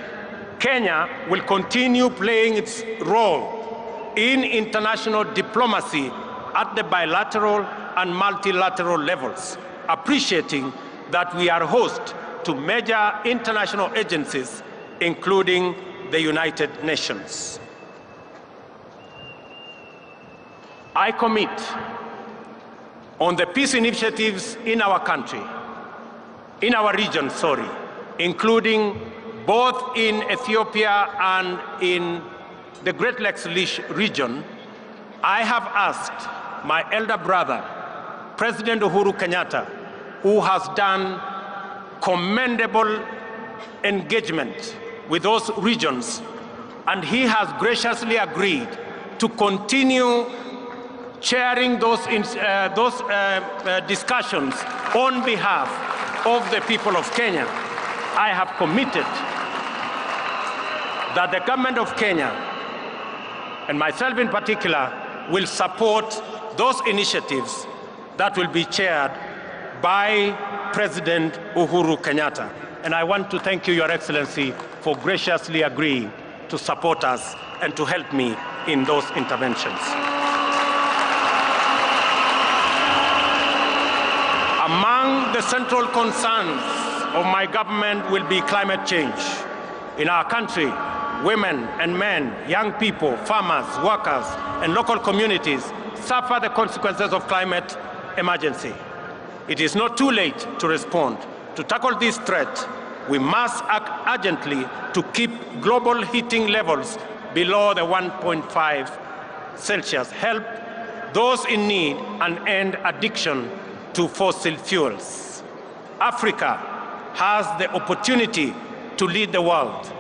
[SPEAKER 1] Kenya will continue playing its role in international diplomacy at the bilateral and multilateral levels, appreciating that we are host to major international agencies, including the United Nations. I commit on the peace initiatives in our country, in our region, including both in Ethiopia and in the Great Lakes region. I have asked my elder brother, President Uhuru Kenyatta, who has done commendable engagement with those regions, and he has graciously agreed to continue chairing those discussions on behalf of the people of Kenya. I have committed that the government of Kenya, and myself in particular, will support those initiatives that will be chaired by President Uhuru Kenyatta. And I want to thank you, Your Excellency, for graciously agreeing to support us and to help me in those interventions. Among the central concerns of my government will be climate change. In our country, women and men, young people, farmers, workers, and local communities suffer the consequences of climate emergency. It is not too late to respond. To tackle this threat, we must act urgently to keep global heating levels below the 1.5 Celsius, help those in need, and end addiction to fossil fuels. Africa has the opportunity to lead the world.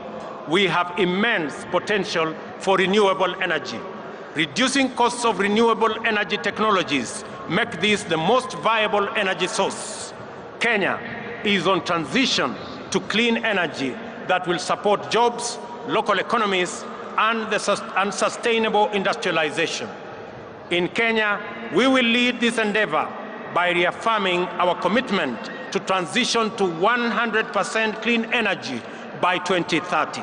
[SPEAKER 1] We have immense potential for renewable energy. Reducing costs of renewable energy technologies make this the most viable energy source. Kenya is on transition to clean energy that will support jobs, local economies, and sustainable industrialization. In Kenya, we will lead this endeavor by reaffirming our commitment to transition to 100% clean energy by 2030.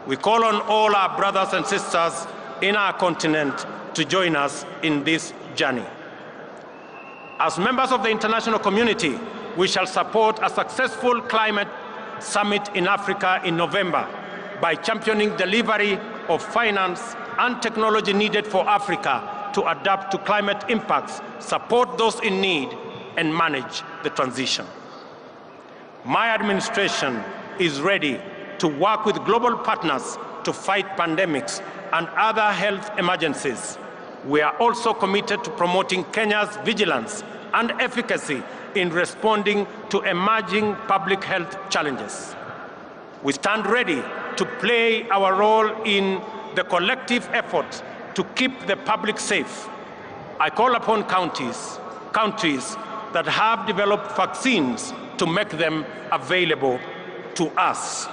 [SPEAKER 1] We call on all our brothers and sisters in our continent to join us in this journey. As members of the international community, we shall support a successful climate summit in Africa in November by championing delivery of finance and technology needed for Africa to adapt to climate impacts, support those in need, and manage the transition. My administration is ready to work with global partners to fight pandemics and other health emergencies. We are also committed to promoting Kenya's vigilance and efficacy in responding to emerging public health challenges. We stand ready to play our role in the collective effort to keep the public safe. I call upon countries that have developed vaccines to make them available to us.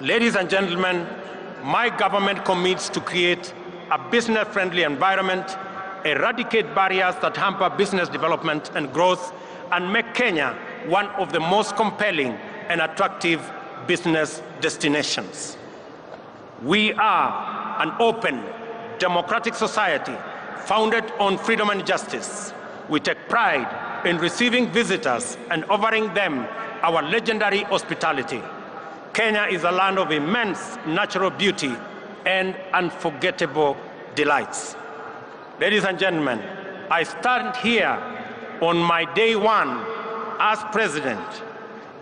[SPEAKER 1] Ladies and gentlemen, my government commits to create a business-friendly environment, eradicate barriers that hamper business development and growth, and make Kenya one of the most compelling and attractive business destinations. We are an open, democratic society founded on freedom and justice. We take pride in receiving visitors and offering them our legendary hospitality. Kenya is a land of immense natural beauty and unforgettable delights. Ladies and gentlemen, I stand here on my day one as president.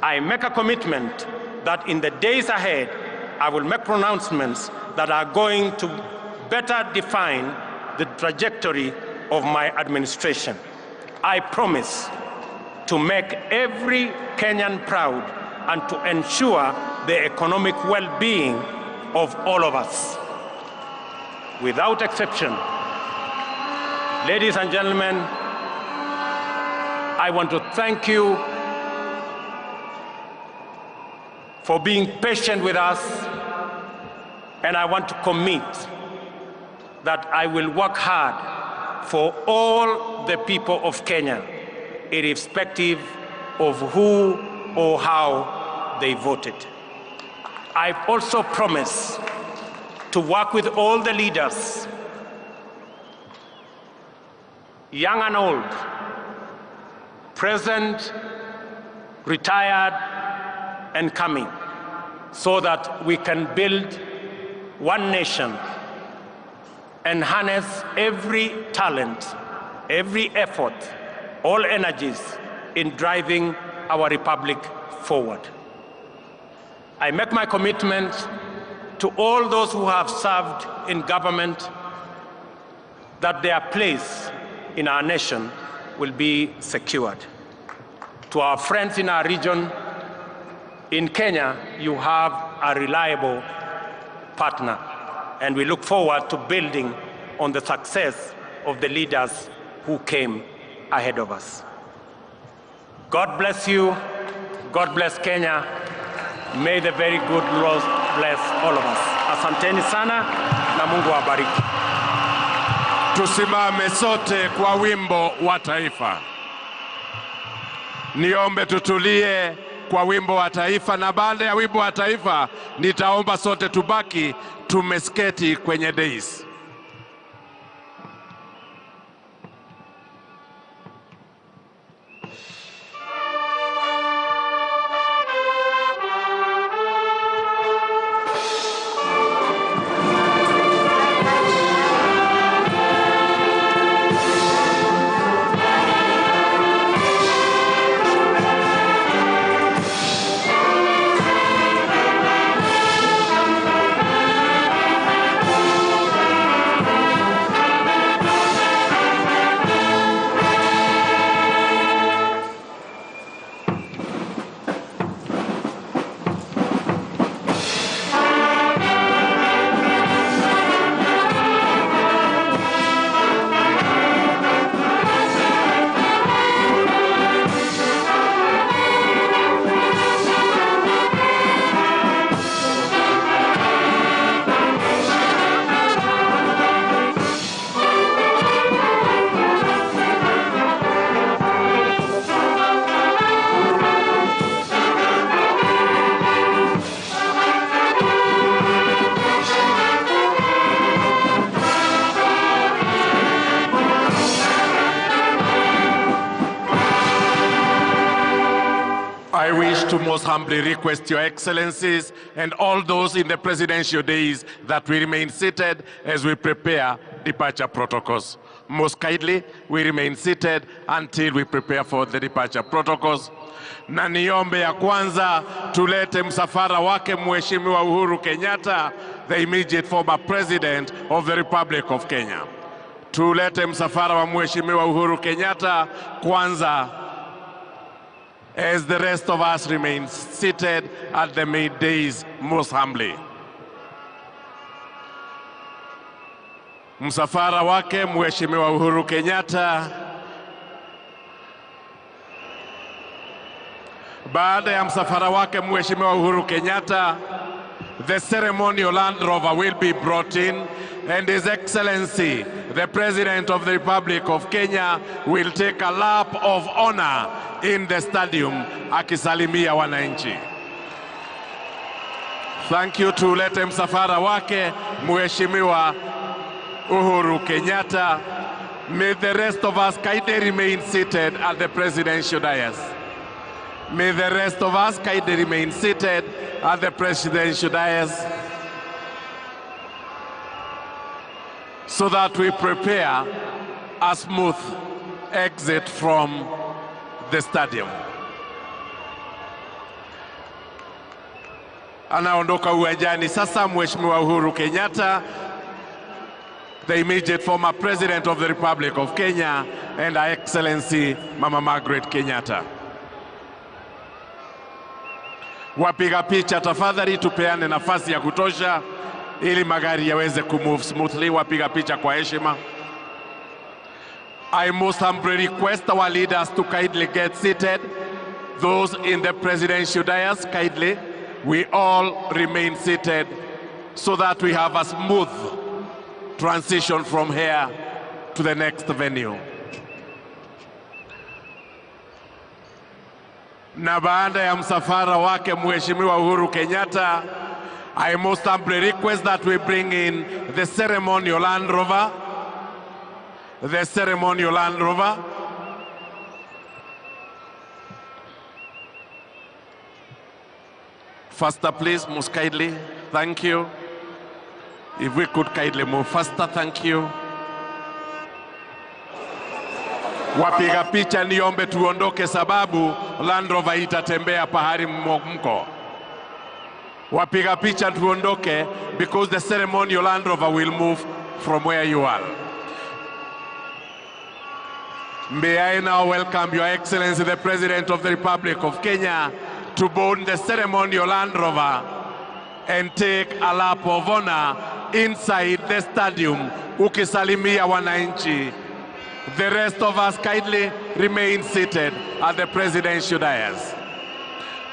[SPEAKER 1] I make a commitment that in the days ahead, I will make pronouncements that are going to better define the trajectory of my administration. I promise to make every Kenyan proud and to ensure the economic well-being of all of us. Without exception, ladies and gentlemen, I want to thank you for being patient with us, and I want to commit that I will work hard for all the people of Kenya, irrespective of who or how they voted. I also promise to work with all the leaders, young and old, present, retired, and coming, so that we can build one nation and harness every talent, every effort, all energies in driving our republic forward. I make my commitment to all those who have served in government that their place in our nation will be secured. To our friends in our region, in Kenya, you have a reliable partner, and we look forward to building on the success of the leaders who came ahead of us. God bless you. God bless Kenya. May the very good Lord bless all of us. Asanteni sana na Mungu awabariki.
[SPEAKER 3] Tusimame sote kwa wimbo wa taifa. Niombe tutulie kwa wimbo wa taifa, na baada ya wimbo wa taifa nitaomba sote tubaki tumesketi kwenye dais. I wish to most humbly request Your Excellencies and all those in the presidential days that we remain seated as we prepare departure protocols. Most kindly, we remain seated until we prepare for the departure protocols. Na niombe ya kwanza tulete msafara wake Mheshimiwa Uhuru Kenyatta, the immediate former president of the Republic of Kenya. Tulete msafara wa Mheshimiwa Uhuru Kenyatta kwanza, as the rest of us remain seated at the main dais most humbly. Msafara wake Mheshimiwa Uhuru Kenyatta. Baada ya msafara wake Mheshimiwa Uhuru Kenyatta, the ceremonial Land Rover will be brought in, and His Excellency, the President of the Republic of Kenya, will take a lap of honor in the stadium akisalimia wananchi. Thank you. Tulete msafara wake Mheshimiwa Uhuru Kenyatta. May the rest of us kindly remain seated at the presidential dais. May the rest of us kindly remain seated at the presidential dais, so that we prepare a smooth exit from the stadium. Anaondoka uwanjani sasa Mheshimiwa Uhuru Kenyatta, the immediate former president of the Republic of Kenya, and Her Excellency Mama Margaret Kenyatta. Wapiga picha tafadhali tupeane nafasi ya kutosha ili magari yaweze kumove smoothly. Wapiga picha kwa heshima. I most humbly request our leaders to kindly get seated. Those in the presidential dais, kindly, we all remain seated so that we have a smooth transition from here to the next venue. Na baada ya msafara wake Mheshimiwa Uhuru Kenyatta, I most humbly request that we bring in the ceremonial Land Rover. The ceremonial Land Rover. Faster, please, most kindly. Thank you. If we could kindly move faster, thank you. Wapiga picha niombe tuondoke sababu Land Rover itatembea pahali mko. Wapiga picha tuondoke because the ceremonial Land Rover will move from where you are. May I now welcome Your Excellency the President of the Republic of Kenya to board the ceremonial Land Rover and take a lap of honor inside the stadium ukisalimia wananchi. The rest of us kindly remain seated at the presidential dais.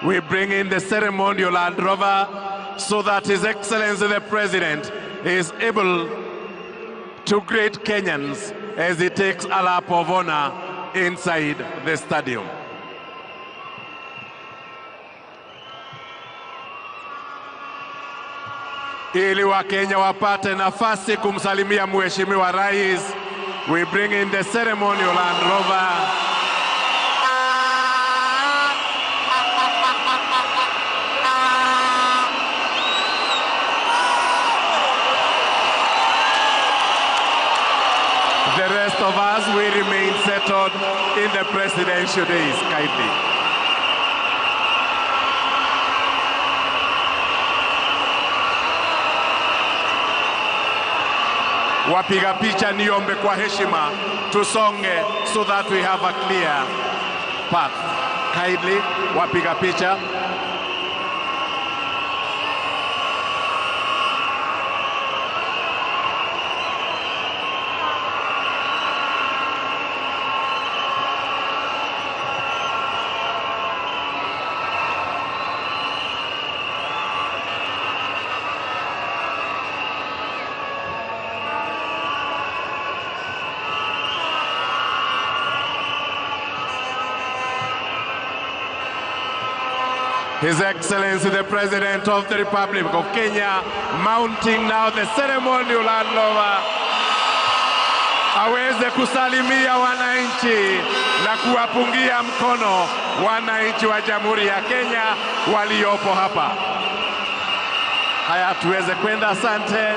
[SPEAKER 3] We bring in the ceremonial Land Rover so that His Excellency the President is able to greet Kenyans as he takes a lap of honor inside the stadium. Ili Wakenya wapate nafasi kumsalimia Mheshimiwa Rais, we bring in the ceremonial Land Rover. The rest of us, we remain settled in the presidential days, kindly. Wapiga picha niombe kwa heshima tusonge so that we have a clear path. Kindly, wapiga picha. His Excellency the President of the Republic of Kenya mounting now the ceremonial Land Rover aweze kusalimia wananchi na kuwapungia mkono wananchi wa Jamhuri ya Kenya waliopo hapa. Haya, tuweze kwenda, asante.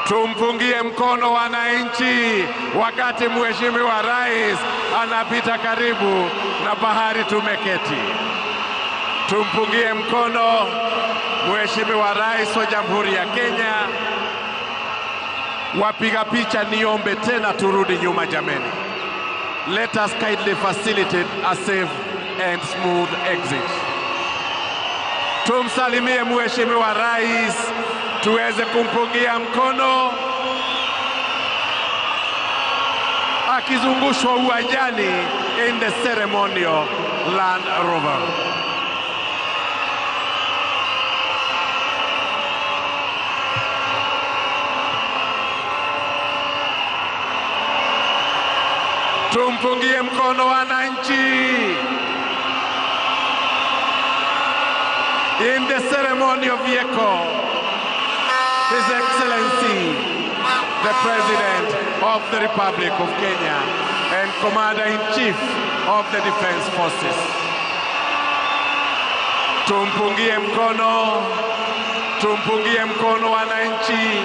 [SPEAKER 3] Tumpungie mkono wananchi wakati Mheshimiwa Rais anapita karibu na bahari tumeketi. Tumpungie mkono Mheshimiwa Rais wa Jamhuri ya Kenya. Wapiga picha niombe tena turudi nyuma jameni. Let us kindly facilitate a safe and smooth exit. Tumsalimie Mheshimiwa Rais, tuweze kumpungia mkono akizungushwa uwanjani in the ceremonial Land Rover. Tumpungie mkono wananchi in the ceremonial vehicle. His Excellency, the President of the Republic of Kenya and Commander-in-Chief of the Defense Forces. Tumpungie mkono wananchi.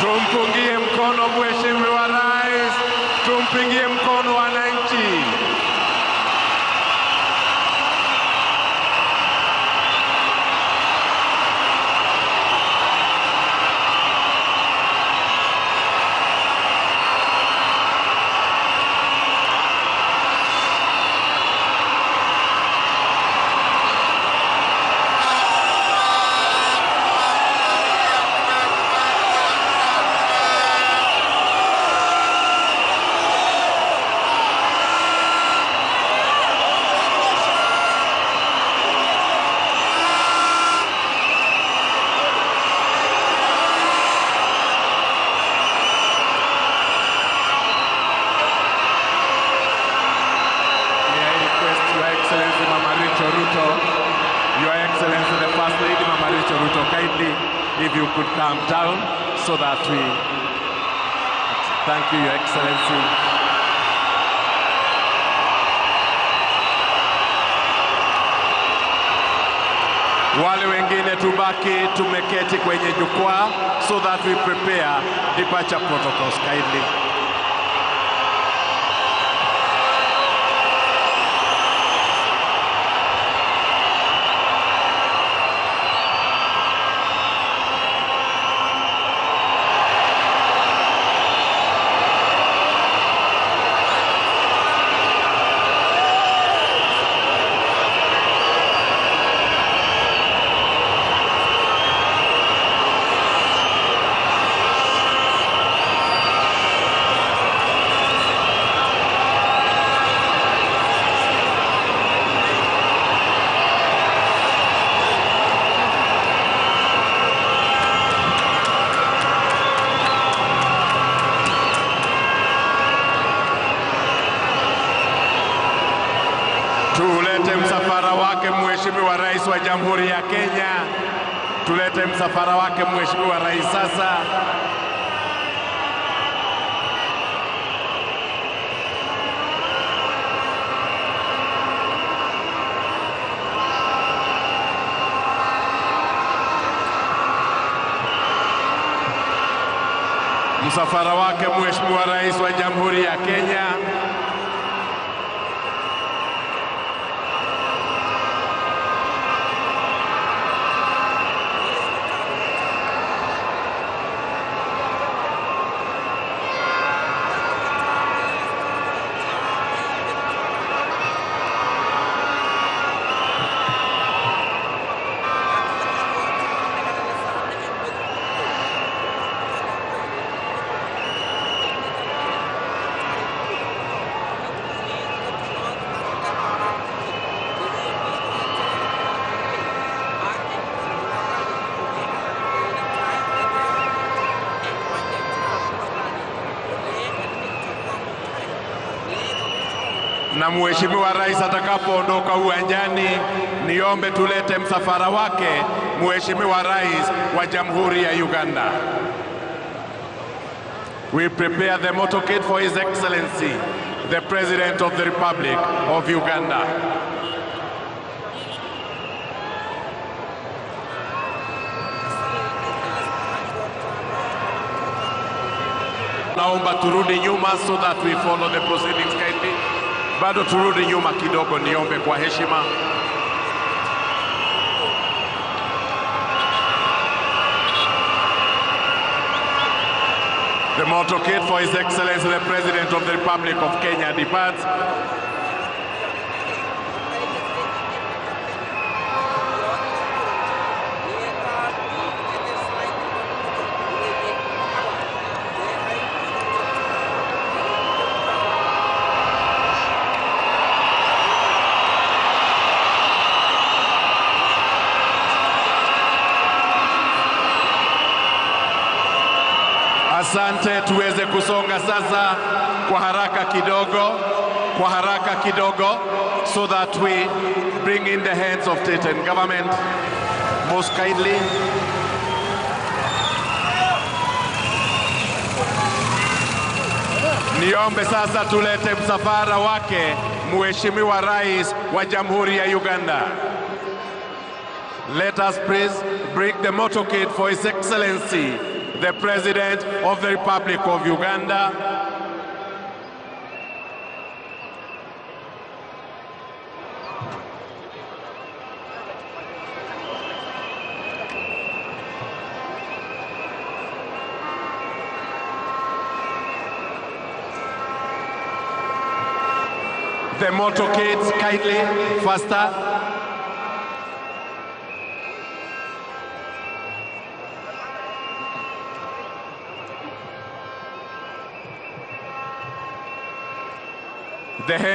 [SPEAKER 1] Tumpungie mkono Mheshimiwa Rais, tumpungie mkono wananchi. Your Excellency, the First Lady, Mama Rachel Ruto, kindly, if you could calm down so that we... Thank you, Your Excellency. Wale wengine tubaki tumeketi kwenye jukwaa so that we prepare departure protocols, kindly. Tulete msafara wake Mheshimiwa Rais wa Jamhuri ya Kenya. Tulete msafara wake Mheshimiwa Rais sasa. Msafara wake Mheshimiwa Rais wa Jamhuri ya Kenya. Na Mheshimiwa Rais atakapoondoka uwanjani, niombe tulete msafara wake Mheshimiwa Rais wa Jamhuri ya Uganda. We prepare the motorcade for His Excellency, the President of the Republic of Uganda. Naomba turudi nyuma so that we follow the proceedings kindly. Bado turudi nyuma kidogo, niombe kwa heshima. The motorcade for His Excellency the President of the Republic of Kenya departs. Asante, tuweze kusonga sasa kwa haraka kidogo, so that we bring in the hands of state and government most kindly. Niombe sasa tulete msafara wake Mheshimiwa Rais wa Jamhuri ya Uganda. Let us please bring the motorcade for His Excellency the President of the Republic of Uganda. The motorcades, kindly, faster. The